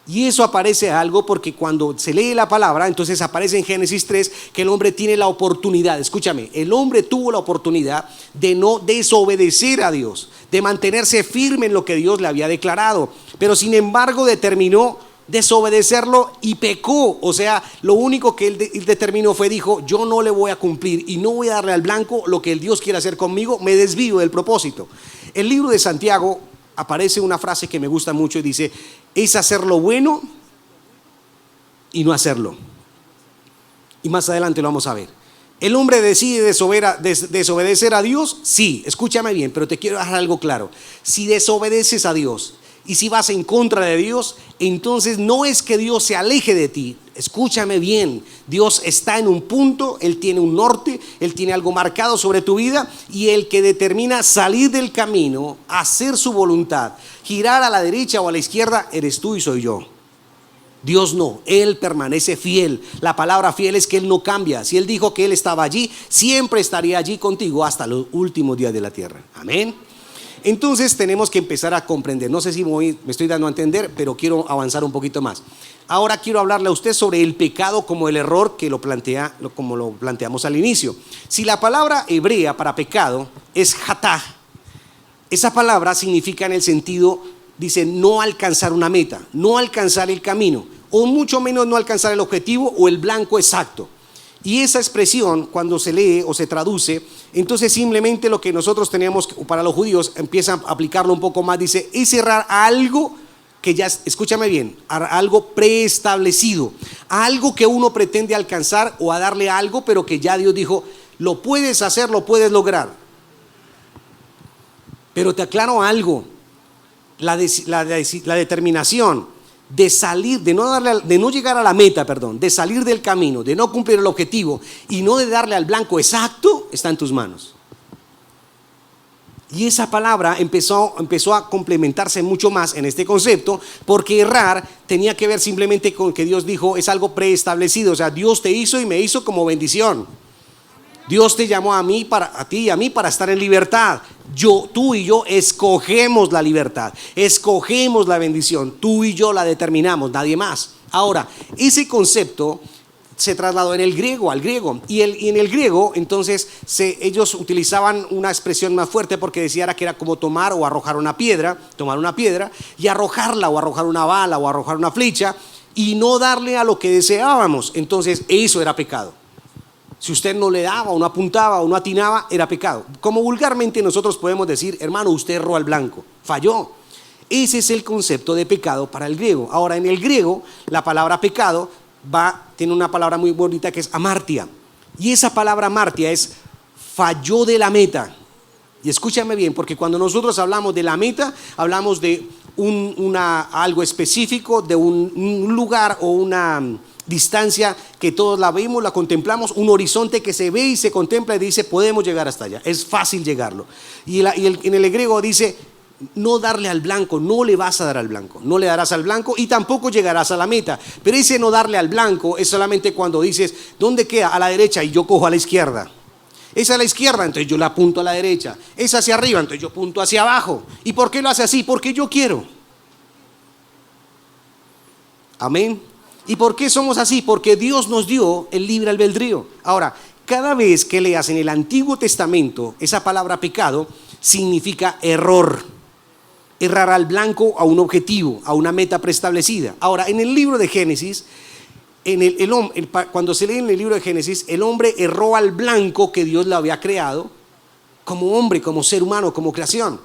Y eso aparece algo porque cuando se lee la palabra, entonces aparece en Génesis 3 que el hombre tiene la oportunidad, escúchame, el hombre tuvo la oportunidad de no desobedecer a Dios, de mantenerse firme en lo que Dios le había declarado, pero sin embargo determinó desobedecerlo y pecó. O sea, lo único que él determinó dijo, yo no le voy a cumplir y no voy a darle al blanco lo que el Dios quiere hacer conmigo, me desvío del propósito. El libro de Santiago aparece una frase que me gusta mucho y dice, es hacer lo bueno y no hacerlo. Y más adelante lo vamos a ver. ¿El hombre decide desobedecer a Dios? Sí, escúchame bien, pero te quiero dejar algo claro. Si desobedeces a Dios y si vas en contra de Dios, entonces no es que Dios se aleje de ti. Escúchame bien, Dios está en un punto, Él tiene un norte, Él tiene algo marcado sobre tu vida, y el que determina salir del camino, hacer su voluntad, girar a la derecha o a la izquierda, eres tú y soy yo. Dios no, Él permanece fiel. La palabra fiel es que Él no cambia. Si Él dijo que Él estaba allí, siempre estaría allí contigo hasta los últimos días de la tierra. Amén. Entonces tenemos que empezar a comprender. No sé si me estoy dando a entender, pero quiero avanzar un poquito más. Ahora quiero hablarle a usted sobre el pecado como el error que como lo planteamos al inicio. Si la palabra hebrea para pecado es hatá, esa palabra significa en el sentido, dice, no alcanzar una meta, no alcanzar el camino, o mucho menos no alcanzar el objetivo o el blanco exacto. Y esa expresión, cuando se lee o se traduce, entonces simplemente lo que nosotros teníamos para los judíos, empiezan a aplicarlo un poco más, dice, es cerrar algo que ya, escúchame bien, algo preestablecido, algo que uno pretende alcanzar o a darle algo, pero que ya Dios dijo, lo puedes hacer, lo puedes lograr. Pero te aclaro algo, la determinación de salir, de no llegar a la meta, perdón, de salir del camino, de no cumplir el objetivo y no de darle al blanco exacto, está en tus manos. Y esa palabra empezó a complementarse mucho más en este concepto, porque errar tenía que ver simplemente con que Dios dijo, es algo preestablecido. O sea, Dios te hizo y me hizo como bendición. Dios te llamó a ti y a mí para estar en libertad. Tú y yo escogemos la libertad, escogemos la bendición. Tú y yo la determinamos, nadie más. Ahora, ese concepto se trasladó en el griego, al griego. Y en el griego, entonces, ellos utilizaban una expresión más fuerte porque decía que era como tomar o arrojar una piedra y arrojarla, o arrojar una bala, o arrojar una flecha, y no darle a lo que deseábamos. Entonces, eso era pecado. Si usted no le daba, o no apuntaba, o no atinaba, era pecado. Como vulgarmente nosotros podemos decir, hermano, usted erró al blanco, falló. Ese es el concepto de pecado para el griego. Ahora, en el griego, la palabra pecado tiene una palabra muy bonita que es amartia. Y esa palabra amartia es falló de la meta. Y escúchame bien, porque cuando nosotros hablamos de la meta, hablamos de algo específico, de un lugar o una distancia que todos la vemos, la contemplamos, un horizonte que se ve y se contempla y dice, podemos llegar hasta allá, es fácil llegarlo. En el griego dice, no darle al blanco, no le vas a dar al blanco, no le darás al blanco y tampoco llegarás a la meta. Pero ese no darle al blanco es solamente cuando dices, ¿dónde queda? A la derecha, y yo cojo a la izquierda. Es a la izquierda, entonces yo la apunto a la derecha. Es hacia arriba, entonces yo apunto hacia abajo. ¿Y por qué lo hace así? Porque yo quiero. Amén. ¿Y por qué somos así? Porque Dios nos dio el libre albedrío. Ahora, cada vez que leas en el Antiguo Testamento esa palabra pecado, significa error. Errar al blanco a un objetivo, a una meta preestablecida. Ahora, en el libro de Génesis, cuando se lee en el libro de Génesis, el hombre erró al blanco que Dios le había creado como hombre, como ser humano, como creación.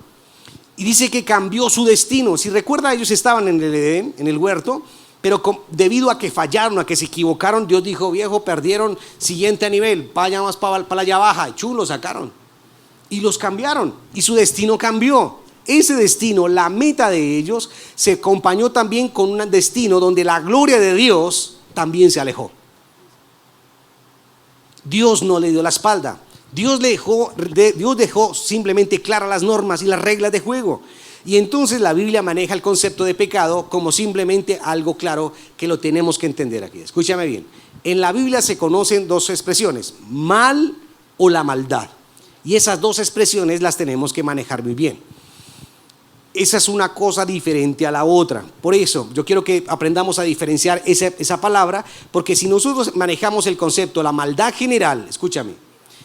Y dice que cambió su destino. Si recuerda, ellos estaban en el Edén, en el huerto, pero debido a que fallaron, a que se equivocaron, Dios dijo, viejo, perdieron, siguiente nivel, vaya más para la allá baja. Y chulo, sacaron. Y los cambiaron. Y su destino cambió. Ese destino, la meta de ellos, se acompañó también con un destino donde la gloria de Dios también se alejó. Dios no le dio la espalda. Dios dejó simplemente claras las normas y las reglas de juego. Y entonces la Biblia maneja el concepto de pecado como simplemente algo claro que lo tenemos que entender aquí. Escúchame bien. En la Biblia se conocen dos expresiones, mal o la maldad. Y esas dos expresiones las tenemos que manejar muy bien. Esa es una cosa diferente a la otra. Por eso yo quiero que aprendamos a diferenciar esa palabra, porque si nosotros manejamos el concepto, la maldad general, escúchame,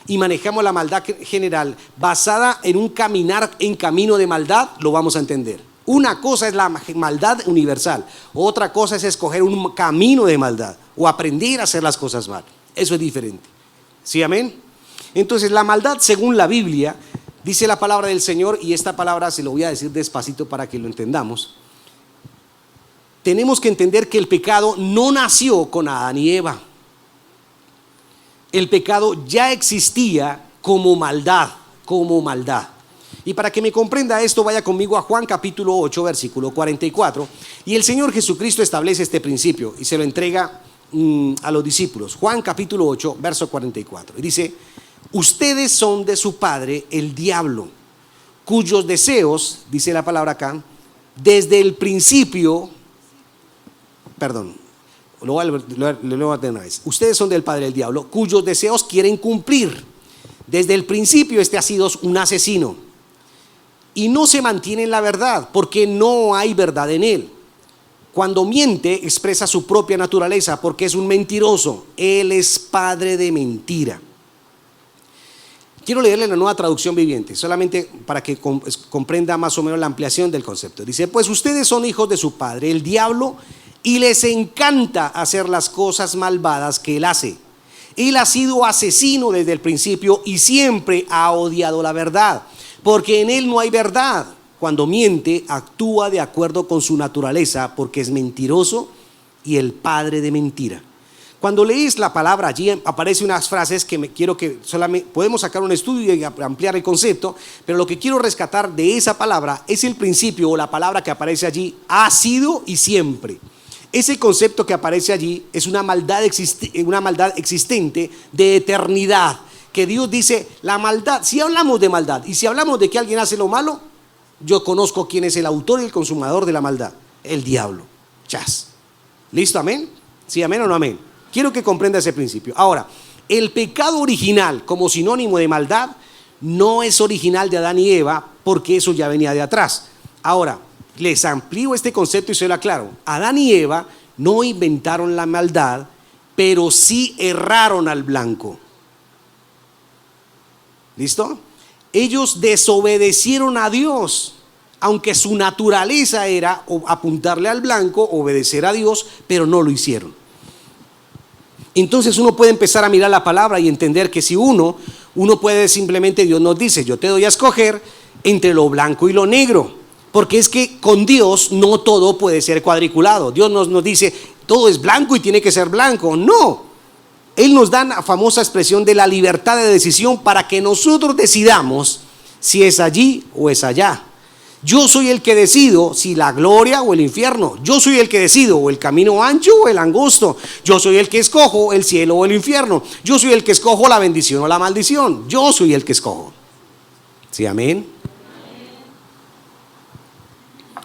y manejamos la maldad general basada en un caminar en camino de maldad, lo vamos a entender. Una cosa es la maldad universal, otra cosa es escoger un camino de maldad o aprender a hacer las cosas mal. Eso es diferente. ¿Sí, amén? Entonces la maldad, según la Biblia, dice la palabra del Señor, y esta palabra se lo voy a decir despacito para que lo entendamos. Tenemos que entender que el pecado no nació con Adán y Eva. El pecado ya existía como maldad, Y para que me comprenda esto, vaya conmigo a Juan capítulo 8, versículo 44. Y el Señor Jesucristo establece este principio y se lo entrega a los discípulos. Juan capítulo 8, verso 44. Y dice, ustedes son de su padre el diablo, cuyos deseos, dice la palabra acá, desde el principio, lo voy a tener una vez. Ustedes son del padre del diablo, cuyos deseos quieren cumplir. Desde el principio este ha sido un asesino y no se mantiene en la verdad, porque no hay verdad en él. Cuando miente, expresa su propia naturaleza, porque es un mentiroso. Él es padre de mentira. Quiero leerle la Nueva Traducción Viviente, solamente para que comprenda más o menos la ampliación del concepto. Dice, pues ustedes son hijos de su padre, el diablo, y les encanta hacer las cosas malvadas que él hace. Él ha sido asesino desde el principio y siempre ha odiado la verdad, porque en él no hay verdad. Cuando miente, actúa de acuerdo con su naturaleza, porque es mentiroso y el padre de mentira. Cuando lees la palabra allí aparecen unas frases que quiero que solamente podemos sacar un estudio y ampliar el concepto, pero lo que quiero rescatar de esa palabra es el principio o la palabra que aparece allí, ha sido y siempre. Ese concepto que aparece allí es una maldad existente de eternidad, que Dios dice, la maldad, si hablamos de maldad y si hablamos de que alguien hace lo malo, yo conozco quién es el autor y el consumador de la maldad, el diablo. Chas. ¿Listo? ¿Amén? ¿Sí, amén o no amén? Quiero que comprenda ese principio. Ahora, el pecado original como sinónimo de maldad no es original de Adán y Eva, porque eso ya venía de atrás. Ahora, les amplío este concepto y se lo aclaro. Adán y Eva no inventaron la maldad, pero sí erraron al blanco. ¿Listo? Ellos desobedecieron a Dios, aunque su naturaleza era apuntarle al blanco, obedecer a Dios, pero no lo hicieron. Entonces uno puede empezar a mirar la palabra y entender que si uno puede simplemente, Dios nos dice, yo te doy a escoger entre lo blanco y lo negro, porque es que con Dios no todo puede ser cuadriculado. Dios nos dice, todo es blanco y tiene que ser blanco. No, Él nos da la famosa expresión de la libertad de decisión para que nosotros decidamos si es allí o es allá. Yo soy el que decido si la gloria o el infierno. Yo soy el que decido o el camino ancho o el angosto. Yo soy el que escojo el cielo o el infierno. Yo soy el que escojo la bendición o la maldición. Yo soy el que escojo. ¿Sí, amén?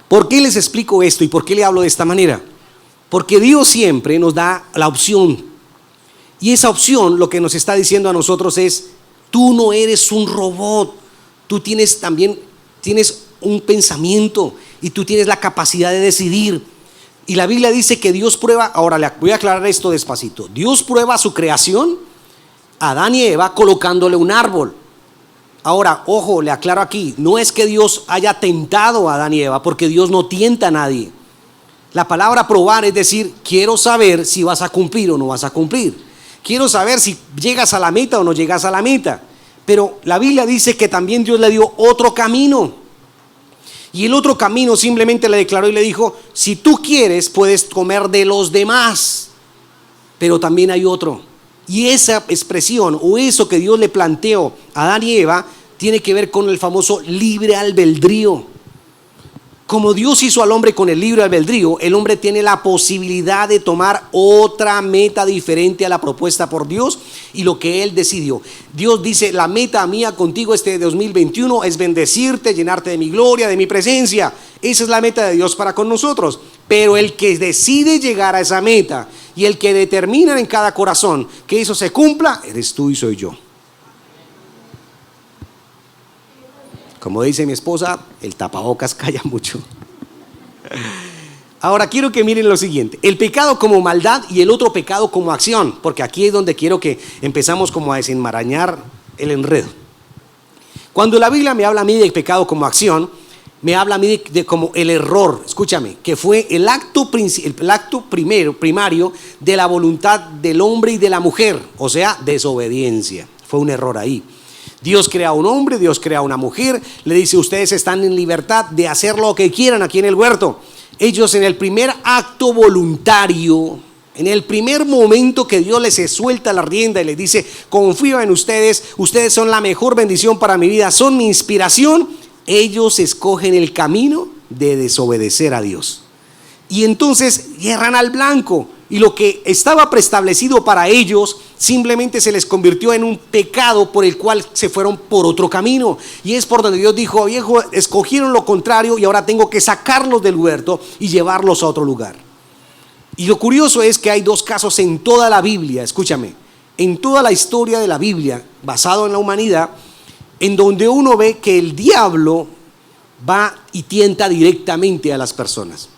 ¿Por qué les explico esto y por qué le hablo de esta manera? Porque Dios siempre nos da la opción. Y esa opción lo que nos está diciendo a nosotros es, tú no eres un robot. Tú tienes un pensamiento y tú tienes la capacidad de decidir. Y la Biblia dice que Dios prueba, ahora le voy a aclarar esto despacito. Dios prueba su creación, Adán y Eva, colocándole un árbol. Ahora, ojo, le aclaro aquí, no es que Dios haya tentado a Adán y Eva, porque Dios no tienta a nadie. La palabra probar es decir, quiero saber si vas a cumplir o no vas a cumplir. Quiero saber si llegas a la meta o no llegas a la meta. Pero la Biblia dice que también Dios le dio otro camino. Y el otro camino simplemente le declaró y le dijo, si tú quieres puedes comer de los demás, pero también hay otro. Y esa expresión o eso que Dios le planteó a Adán y Eva tiene que ver con el famoso libre albedrío. Como Dios hizo al hombre con el libre albedrío, el hombre tiene la posibilidad de tomar otra meta diferente a la propuesta por Dios y lo que Él decidió. Dios dice, la meta mía contigo este 2021 es bendecirte, llenarte de mi gloria, de mi presencia. Esa es la meta de Dios para con nosotros. Pero el que decide llegar a esa meta y el que determina en cada corazón que eso se cumpla, eres tú y soy yo. Como dice mi esposa, el tapabocas calla mucho. Ahora quiero que miren lo siguiente, el pecado como maldad y el otro pecado como acción, porque aquí es donde quiero que empezamos como a desenmarañar el enredo. Cuando la Biblia me habla a mí de pecado como acción, me habla a mí de como el error, escúchame, que fue el acto primario de la voluntad del hombre y de la mujer, o sea, desobediencia. Fue un error ahí. Dios crea a un hombre, Dios crea a una mujer, le dice, ustedes están en libertad de hacer lo que quieran aquí en el huerto. Ellos en el primer acto voluntario, en el primer momento que Dios les suelta la rienda y les dice, confío en ustedes, ustedes son la mejor bendición para mi vida, son mi inspiración, ellos escogen el camino de desobedecer a Dios. Y entonces erran al blanco. Y lo que estaba preestablecido para ellos simplemente se les convirtió en un pecado por el cual se fueron por otro camino. Y es por donde Dios dijo, viejo, escogieron lo contrario y ahora tengo que sacarlos del huerto y llevarlos a otro lugar. Y lo curioso es que hay dos casos en toda la Biblia, escúchame, en toda la historia de la Biblia, basado en la humanidad, en donde uno ve que el diablo va y tienta directamente a las personas.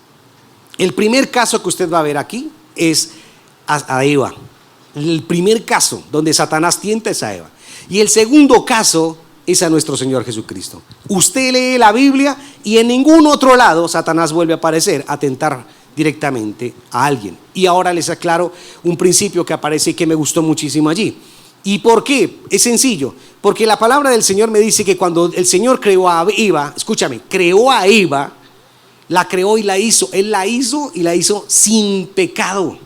El primer caso que usted va a ver aquí es a Eva. El primer caso donde Satanás tienta es a Eva. Y el segundo caso es a nuestro Señor Jesucristo. Usted lee la Biblia y en ningún otro lado Satanás vuelve a aparecer a tentar directamente a alguien. Y ahora les aclaro un principio que aparece y que me gustó muchísimo allí. ¿Y por qué? Es sencillo. Porque la palabra del Señor me dice que cuando el Señor creó a Eva, escúchame, creó a Eva, la creó y la hizo. Él la hizo y la hizo sin pecado.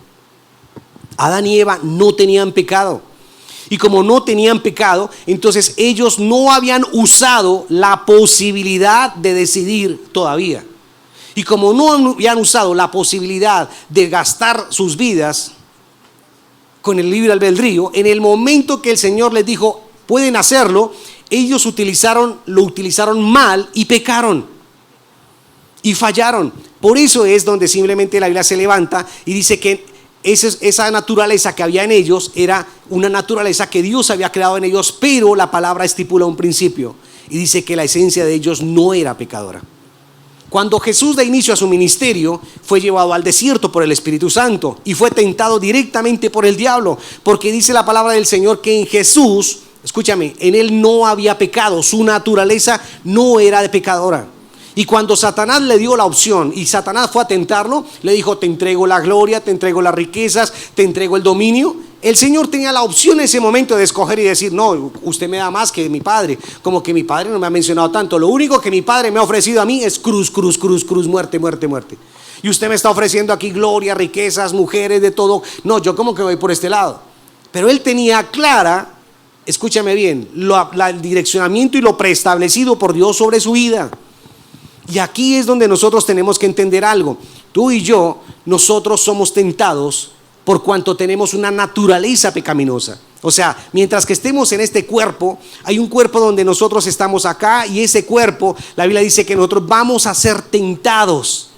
Adán y Eva no tenían pecado. Y como no tenían pecado, entonces ellos no habían usado la posibilidad de decidir todavía. Y como no habían usado la posibilidad de gastar sus vidas con el libre albedrío, en el momento que el Señor les dijo, pueden hacerlo, ellos lo utilizaron mal y pecaron. Y fallaron. Por eso es donde simplemente la Biblia se levanta y dice que esa naturaleza que había en ellos era una naturaleza que Dios había creado en ellos, pero la palabra estipula un principio y dice que la esencia de ellos no era pecadora. Cuando Jesús da inicio a su ministerio, fue llevado al desierto por el Espíritu Santo y fue tentado directamente por el diablo, porque dice la palabra del Señor que en Jesús, escúchame, en él no había pecado, su naturaleza no era de pecadora. Y cuando Satanás le dio la opción y Satanás fue a tentarlo, le dijo, te entrego la gloria, te entrego las riquezas, te entrego el dominio. El Señor tenía la opción en ese momento de escoger y decir, no, usted me da más que mi padre. Como que mi padre no me ha mencionado tanto. Lo único que mi padre me ha ofrecido a mí es cruz, cruz, cruz, cruz, muerte, muerte, muerte. Y usted me está ofreciendo aquí gloria, riquezas, mujeres, de todo. No, yo como que voy por este lado. Pero él tenía clara, escúchame bien, el direccionamiento y lo preestablecido por Dios sobre su vida. Y aquí es donde nosotros tenemos que entender algo. Tú y yo, nosotros somos tentados por cuanto tenemos una naturaleza pecaminosa. O sea, mientras que estemos en este cuerpo, hay un cuerpo donde nosotros estamos acá y ese cuerpo, la Biblia dice que nosotros vamos a ser tentados.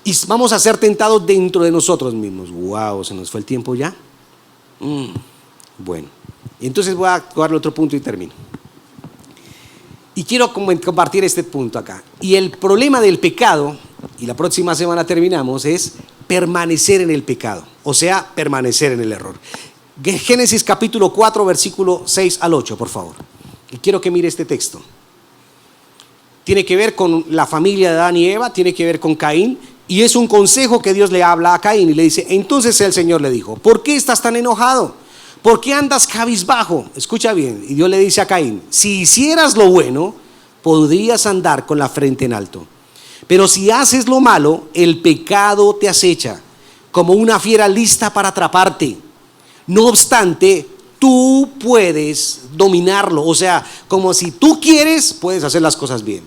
Y vamos a ser tentados dentro de nosotros mismos. Wow, ¿se nos fue el tiempo ya? Bueno, entonces voy a darle otro punto y termino. Y quiero compartir este punto acá. Y el problema del pecado, y la próxima semana terminamos, es permanecer en el pecado. O sea, permanecer en el error. Génesis capítulo 4, versículo 6 al 8, por favor. Y quiero que mire este texto. Tiene que ver con la familia de Adán y Eva, tiene que ver con Caín. Y es un consejo que Dios le habla a Caín y le dice, entonces el Señor le dijo, ¿por qué estás tan enojado? ¿Por qué andas cabizbajo? Escucha bien. Y Dios le dice a Caín, si hicieras lo bueno, podrías andar con la frente en alto. Pero si haces lo malo, el pecado te acecha, como una fiera lista para atraparte. No obstante, tú puedes dominarlo. O sea, como si tú quieres, puedes hacer las cosas bien.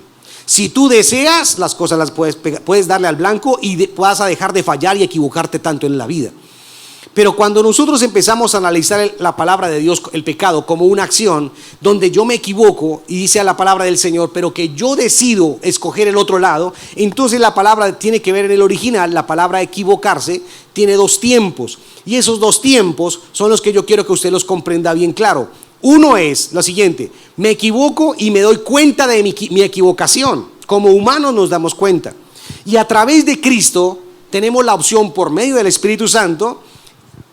Si tú deseas, las cosas las puedes darle al blanco y vas a dejar de fallar y equivocarte tanto en la vida. Pero cuando nosotros empezamos a analizar la palabra de Dios, el pecado, como una acción donde yo me equivoco y dice a la palabra del Señor, pero que yo decido escoger el otro lado, entonces la palabra tiene que ver en el original, la palabra equivocarse tiene dos tiempos. Y esos dos tiempos son los que yo quiero que usted los comprenda bien claro. Uno es lo siguiente, me equivoco y me doy cuenta de mi equivocación. Como humanos nos damos cuenta. Y a través de Cristo tenemos la opción por medio del Espíritu Santo,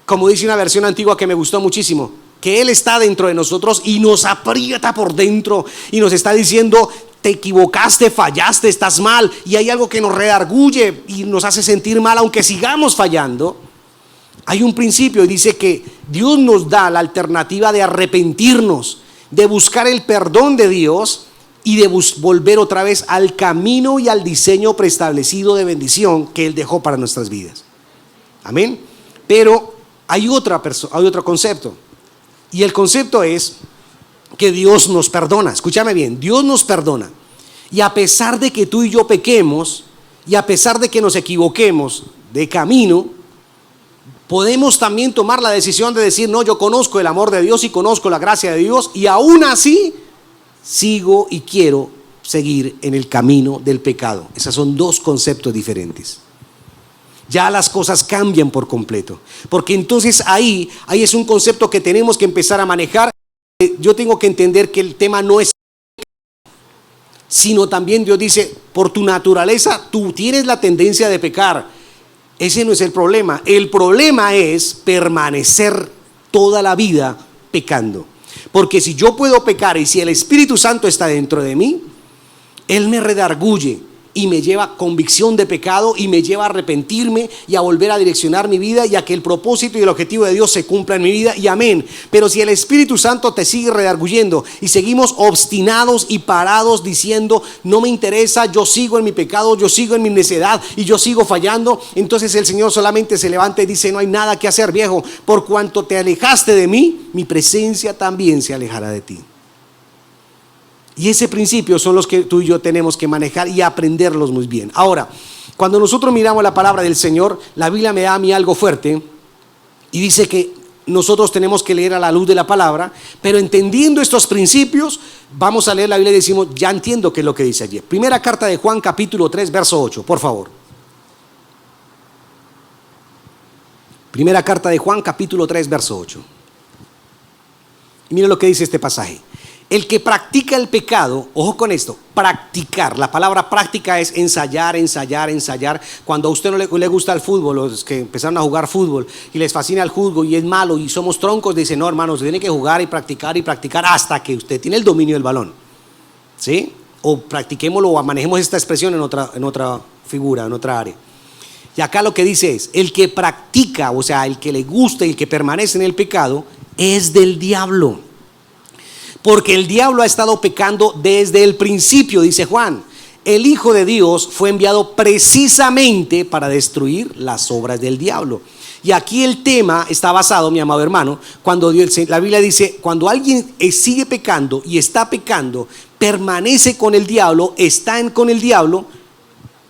como dice una versión antigua que me gustó muchísimo, que Él está dentro de nosotros y nos aprieta por dentro y nos está diciendo, te equivocaste, fallaste, estás mal, y hay algo que nos redarguye y nos hace sentir mal aunque sigamos fallando. Hay un principio y dice que Dios nos da la alternativa de arrepentirnos, de buscar el perdón de Dios y de volver otra vez al camino y al diseño preestablecido de bendición que Él dejó para nuestras vidas. Amén. Pero hay otro concepto, y el concepto es que Dios nos perdona. Escúchame bien, Dios nos perdona, y a pesar de que tú y yo pequemos, y a pesar de que nos equivoquemos de camino, podemos también tomar la decisión de decir, no, yo conozco el amor de Dios y conozco la gracia de Dios, y aún así sigo y quiero seguir en el camino del pecado. Esos son dos conceptos diferentes. Ya las cosas cambian por completo, porque entonces ahí es un concepto que tenemos que empezar a manejar. Yo tengo que entender que el tema no es, sino también Dios dice, por tu naturaleza tú tienes la tendencia de pecar. Ese no es el problema. El problema es permanecer toda la vida pecando, porque si yo puedo pecar y si el Espíritu Santo está dentro de mí, Él me redarguye y me lleva a convicción de pecado y me lleva a arrepentirme y a volver a direccionar mi vida y a que el propósito y el objetivo de Dios se cumpla en mi vida, y amén. Pero si el Espíritu Santo te sigue redarguyendo y seguimos obstinados y parados diciendo no me interesa, yo sigo en mi pecado, yo sigo en mi necedad y yo sigo fallando, entonces el Señor solamente se levanta y dice: no hay nada que hacer, viejo, por cuanto te alejaste de mí, mi presencia también se alejará de ti. Y ese principio son los que tú y yo tenemos que manejar y aprenderlos muy bien. Ahora, cuando nosotros miramos la palabra del Señor, la Biblia me da a mí algo fuerte y dice que nosotros tenemos que leer a la luz de la palabra, pero entendiendo estos principios, vamos a leer la Biblia y decimos: ya entiendo qué es lo que dice allí. Primera carta de Juan, capítulo 3, verso 8, por favor. Primera carta de Juan, capítulo 3, verso 8. Y miren lo que dice este pasaje. El que practica el pecado, ojo con esto, practicar, la palabra práctica es ensayar, ensayar, ensayar. Cuando a usted no le gusta el fútbol, los que empezaron a jugar fútbol y les fascina el fútbol y es malo y somos troncos, dicen: no, hermanos, tiene que jugar y practicar hasta que usted tiene el dominio del balón, ¿sí? O practiquémoslo o manejemos esta expresión en otra figura, en otra área. Y acá lo que dice es: el que practica, o sea, el que le gusta y el que permanece en el pecado, es del diablo. Porque el diablo ha estado pecando desde el principio, dice Juan. El Hijo de Dios fue enviado precisamente para destruir las obras del diablo. Y aquí el tema está basado, mi amado hermano, cuando la Biblia dice: cuando alguien sigue pecando y está pecando, permanece con el diablo, está con el diablo.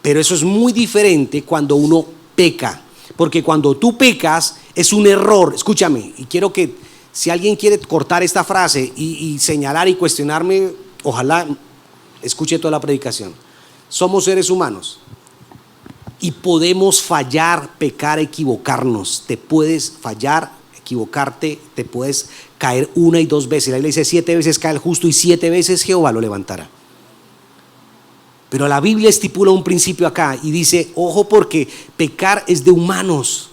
Pero eso es muy diferente cuando uno peca. Porque cuando tú pecas es un error. Escúchame, y quiero que si alguien quiere cortar esta frase y señalar y cuestionarme, ojalá escuche toda la predicación. Somos seres humanos y podemos fallar, pecar, equivocarnos. Te puedes fallar, equivocarte, te puedes caer 1 y 2 veces. La Biblia dice: 7 veces cae el justo y 7 veces Jehová lo levantará. Pero la Biblia estipula un principio acá y dice: ojo, porque pecar es de humanos.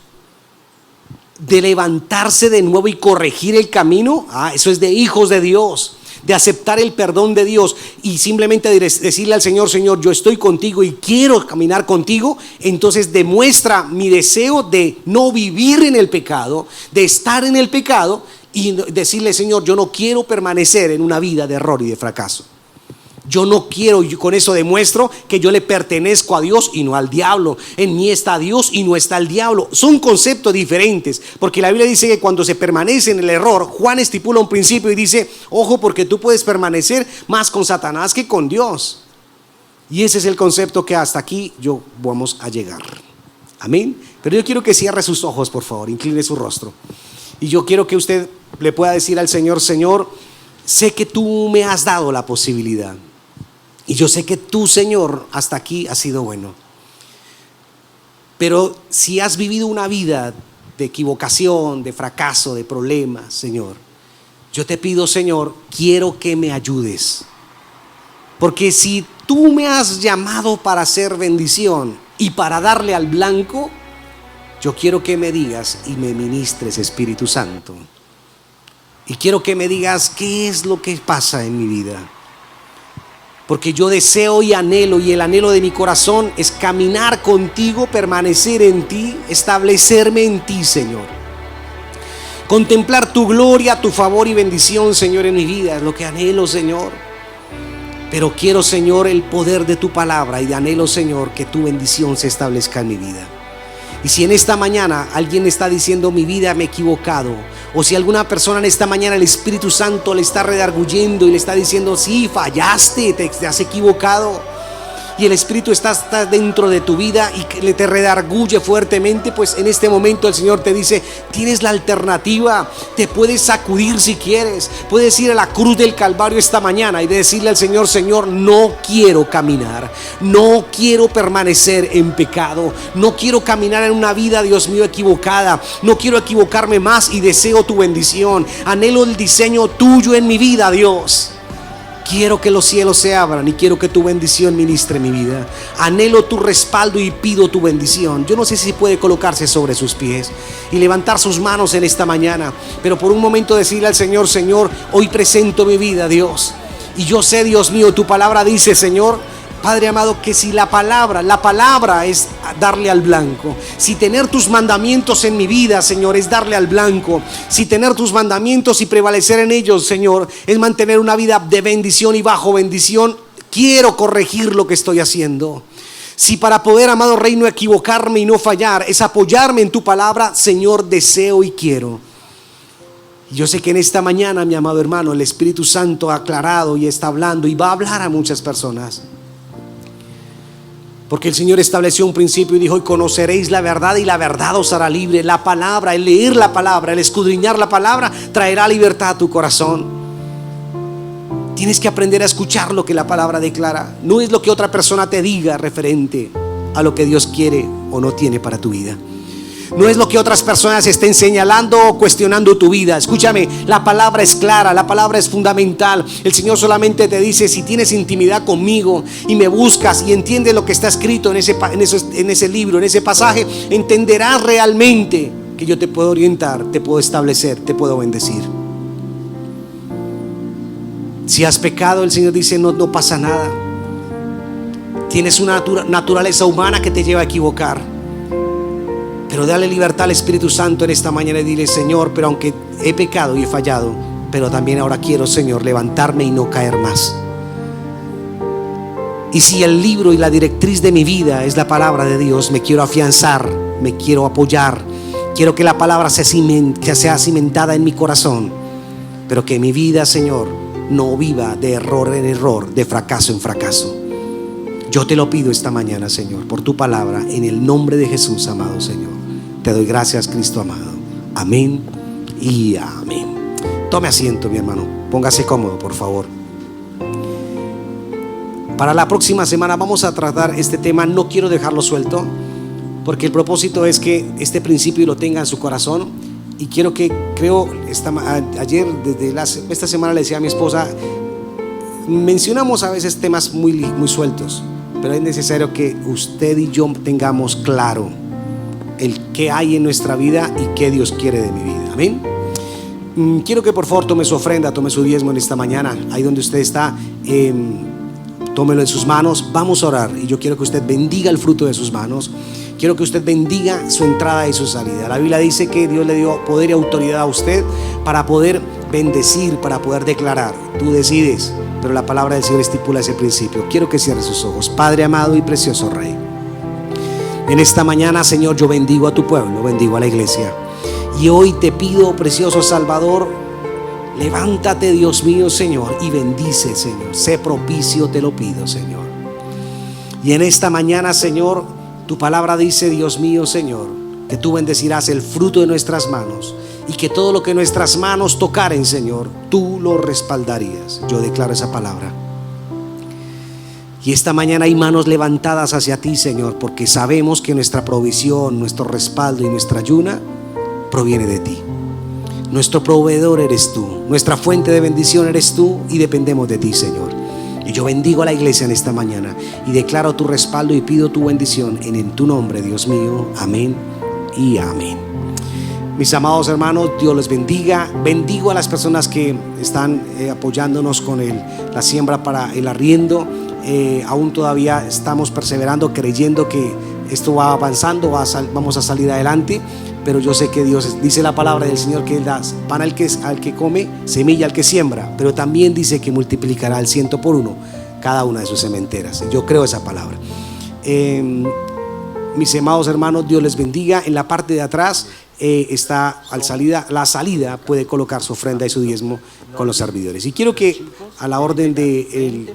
De levantarse de nuevo y corregir el camino, eso es de hijos de Dios, de aceptar el perdón de Dios y simplemente decirle al Señor: Señor, yo estoy contigo y quiero caminar contigo. Entonces demuestra mi deseo de no vivir en el pecado, de estar en el pecado y decirle: Señor, yo no quiero permanecer en una vida de error y de fracaso. Yo no quiero, y con eso demuestro que yo le pertenezco a Dios y no al diablo. En mí está Dios y no está el diablo. Son conceptos diferentes, porque la Biblia dice que cuando se permanece en el error, Juan estipula un principio y dice: ojo, porque tú puedes permanecer más con Satanás que con Dios. Y ese es el concepto que hasta aquí vamos a llegar. Amén. Pero yo quiero que cierre sus ojos, por favor, incline su rostro. Y yo quiero que usted le pueda decir al Señor: Señor, sé que tú me has dado la posibilidad. Y yo sé que tú, Señor, hasta aquí has sido bueno. Pero si has vivido una vida de equivocación, de fracaso, de problemas, Señor, yo te pido, Señor, quiero que me ayudes. Porque si tú me has llamado para hacer bendición y para darle al blanco, yo quiero que me digas y me ministres, Espíritu Santo. Y quiero que me digas qué es lo que pasa en mi vida. Porque yo deseo y anhelo, y el anhelo de mi corazón es caminar contigo, permanecer en ti, establecerme en ti, Señor. Contemplar tu gloria, tu favor y bendición, Señor, en mi vida, es lo que anhelo, Señor. Pero quiero, Señor, el poder de tu palabra, y anhelo, Señor, que tu bendición se establezca en mi vida. Y si en esta mañana alguien está diciendo: mi vida me he equivocado, o si alguna persona en esta mañana el Espíritu Santo le está redarguyendo y le está diciendo: sí, fallaste, te has equivocado, y el Espíritu está dentro de tu vida y te redarguye fuertemente, pues en este momento el Señor te dice: tienes la alternativa, te puedes sacudir si quieres, puedes ir a la cruz del Calvario esta mañana y decirle al Señor: Señor, no quiero caminar, no quiero permanecer en pecado, no quiero caminar en una vida, Dios mío, equivocada, no quiero equivocarme más y deseo tu bendición, anhelo el diseño tuyo en mi vida, Dios. Quiero que los cielos se abran y quiero que tu bendición ministre mi vida. Anhelo tu respaldo y pido tu bendición. Yo no sé si puede colocarse sobre sus pies y levantar sus manos en esta mañana, pero por un momento decirle al Señor: Señor, hoy presento mi vida, Dios. Y yo sé, Dios mío, tu palabra dice, Señor, Padre amado, que si la palabra es darle al blanco. Si tener tus mandamientos en mi vida, Señor, es darle al blanco. Si tener tus mandamientos y prevalecer en ellos, Señor, es mantener una vida de bendición y bajo bendición, quiero corregir lo que estoy haciendo. Si para poder, amado Rey, no equivocarme y no fallar es apoyarme en tu palabra, Señor, deseo y quiero. Yo sé que en esta mañana, mi amado hermano, el Espíritu Santo ha aclarado y está hablando y va a hablar a muchas personas. Porque el Señor estableció un principio y dijo: y conoceréis la verdad y la verdad os hará libre. La palabra, el leer la palabra, el escudriñar la palabra traerá libertad a tu corazón. Tienes que aprender a escuchar lo que la palabra declara. No es lo que otra persona te diga referente a lo que Dios quiere o no tiene para tu vida. No es lo que otras personas estén señalando o cuestionando tu vida. Escúchame, la palabra es clara, la palabra es fundamental. El Señor solamente te dice: si tienes intimidad conmigo y me buscas y entiendes lo que está escrito en ese libro, en ese pasaje, entenderás realmente que yo te puedo orientar, te puedo establecer, te puedo bendecir. Si has pecado, el Señor dice: no pasa nada. Tienes una naturaleza humana que te lleva a equivocar, pero dale libertad al Espíritu Santo en esta mañana y dile: Señor, pero aunque he pecado y he fallado, pero también ahora quiero, Señor, levantarme y no caer más. Y si el libro y la directriz de mi vida es la palabra de Dios, me quiero afianzar, me quiero apoyar. Quiero que la palabra sea cimentada en mi corazón, pero que mi vida, Señor, no viva de error en error, de fracaso en fracaso. Yo te lo pido esta mañana, Señor, por tu palabra, en el nombre de Jesús, amado Señor. Te doy gracias, Cristo amado. Amén y amén. Tome asiento, mi hermano. Póngase cómodo, por favor. Para la próxima semana vamos a tratar este tema. No quiero dejarlo suelto, porque el propósito es que este principio lo tenga en su corazón. Y ayer, esta semana le decía a mi esposa: mencionamos a veces temas muy sueltos, pero es necesario que usted y yo tengamos claro el qué hay en nuestra vida y qué Dios quiere de mi vida. Amén. Quiero que por favor tome su ofrenda, tome su diezmo en esta mañana. Ahí donde usted está, tómelo en sus manos. Vamos a orar y yo quiero que usted bendiga el fruto de sus manos. Quiero que usted bendiga su entrada y su salida. La Biblia dice que Dios le dio poder y autoridad a usted para poder bendecir, para poder declarar. Tú decides, pero la palabra del Señor estipula ese principio. Quiero que cierre sus ojos. Padre amado y precioso Rey, en esta mañana, Señor, yo bendigo a tu pueblo, bendigo a la iglesia. Y hoy te pido, precioso Salvador, levántate, Dios mío, Señor, y bendice, Señor. Sé propicio, te lo pido, Señor. Y en esta mañana, Señor, tu palabra dice, Dios mío, Señor, que tú bendecirás el fruto de nuestras manos y que todo lo que nuestras manos tocaren, Señor, tú lo respaldarías. Yo declaro esa palabra. Y esta mañana hay manos levantadas hacia ti, Señor, porque sabemos que nuestra provisión, nuestro respaldo y nuestra ayuda proviene de ti. Nuestro proveedor eres tú, nuestra fuente de bendición eres tú, y dependemos de ti, Señor. Y yo bendigo a la iglesia en esta mañana y declaro tu respaldo y pido tu bendición en tu nombre, Dios mío. Amén y amén. Mis amados hermanos, Dios les bendiga. Bendigo a las personas que están apoyándonos con la siembra para el arriendo. Aún todavía estamos perseverando, creyendo que esto va avanzando, vamos a salir adelante. Pero yo sé que Dios, dice la palabra del Señor, que Él da pan al que come, semilla al que siembra, pero también dice que multiplicará al 100 por 1 cada una de sus sementeras. Yo creo esa palabra. Mis amados hermanos, Dios les bendiga. En la parte de atrás está la salida puede colocar su ofrenda y su diezmo con los servidores. Y quiero que a la orden de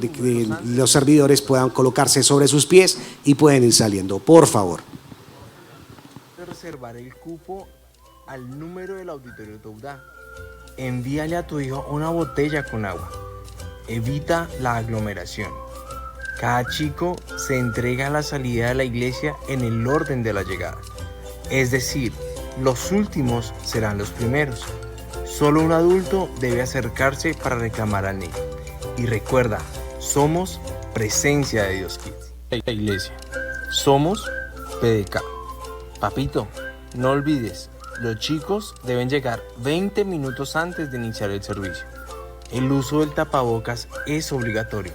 los servidores puedan colocarse sobre sus pies y pueden ir saliendo, por favor. Reservar el cupo al número del auditorio Toudá. Envíale a tu hijo una botella con agua. Evita la aglomeración. Cada chico se entrega a la salida de la iglesia en el orden de la llegada. Es decir, los últimos serán los primeros. Solo un adulto debe acercarse para reclamar al niño. Y recuerda, somos Presencia de Dios Kids. La iglesia. Somos PDK. Papito, no olvides, los chicos deben llegar 20 minutos antes de iniciar el servicio. El uso del tapabocas es obligatorio.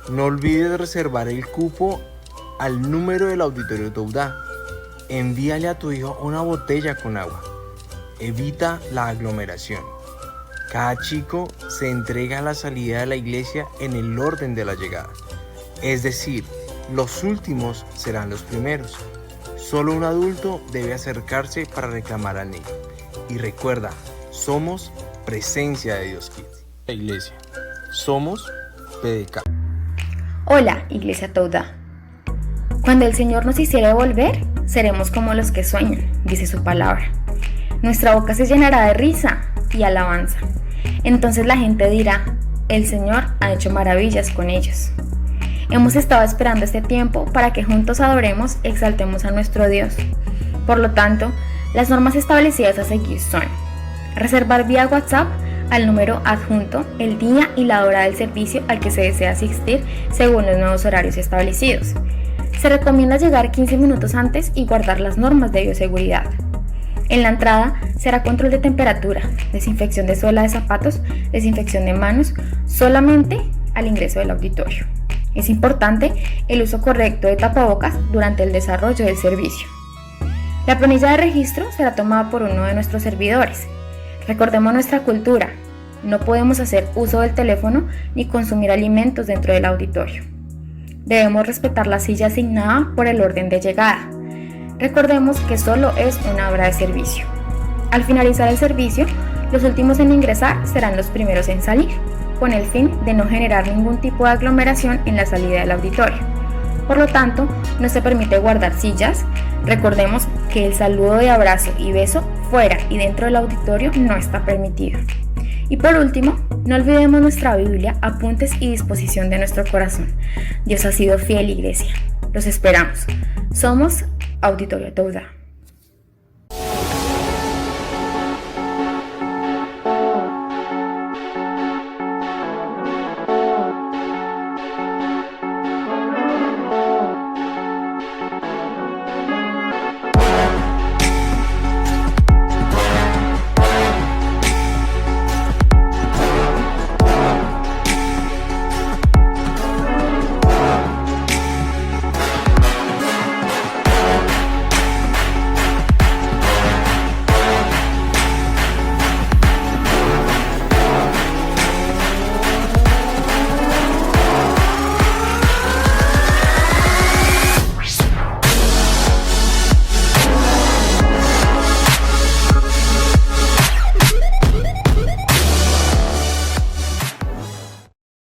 No olvides reservar el cupo al número del Auditorio Toudá. Envíale a tu hijo una botella con agua. Evita la aglomeración. Cada chico se entrega a la salida de la iglesia en el orden de la llegada. Es decir, los últimos serán los primeros. Solo un adulto debe acercarse para reclamar al niño. Y recuerda, somos Presencia de Dios Kids. La iglesia. Somos PDK. Hola, Iglesia Toudá. Cuando el Señor nos hiciere volver, seremos como los que sueñan, dice su palabra. Nuestra boca se llenará de risa y alabanza. Entonces la gente dirá, el Señor ha hecho maravillas con ellos. Hemos estado esperando este tiempo para que juntos adoremos y exaltemos a nuestro Dios. Por lo tanto, las normas establecidas a seguir son: reservar vía WhatsApp al número adjunto el día y la hora del servicio al que se desea asistir según los nuevos horarios establecidos. Se recomienda llegar 15 minutos antes y guardar las normas de bioseguridad. En la entrada será control de temperatura, desinfección de suela de zapatos, desinfección de manos, solamente al ingreso del auditorio. Es importante el uso correcto de tapabocas durante el desarrollo del servicio. La planilla de registro será tomada por uno de nuestros servidores. Recordemos nuestra cultura. No podemos hacer uso del teléfono ni consumir alimentos dentro del auditorio. Debemos respetar la silla asignada por el orden de llegada. Recordemos que solo es una hora de servicio. Al finalizar el servicio, los últimos en ingresar serán los primeros en salir, con el fin de no generar ningún tipo de aglomeración en la salida del auditorio. Por lo tanto, no se permite guardar sillas. Recordemos que el saludo de abrazo y beso fuera y dentro del auditorio no está permitido. Y por último, no olvidemos nuestra Biblia, apuntes y disposición de nuestro corazón. Dios ha sido fiel, iglesia. Los esperamos. Somos Auditorio Toudá.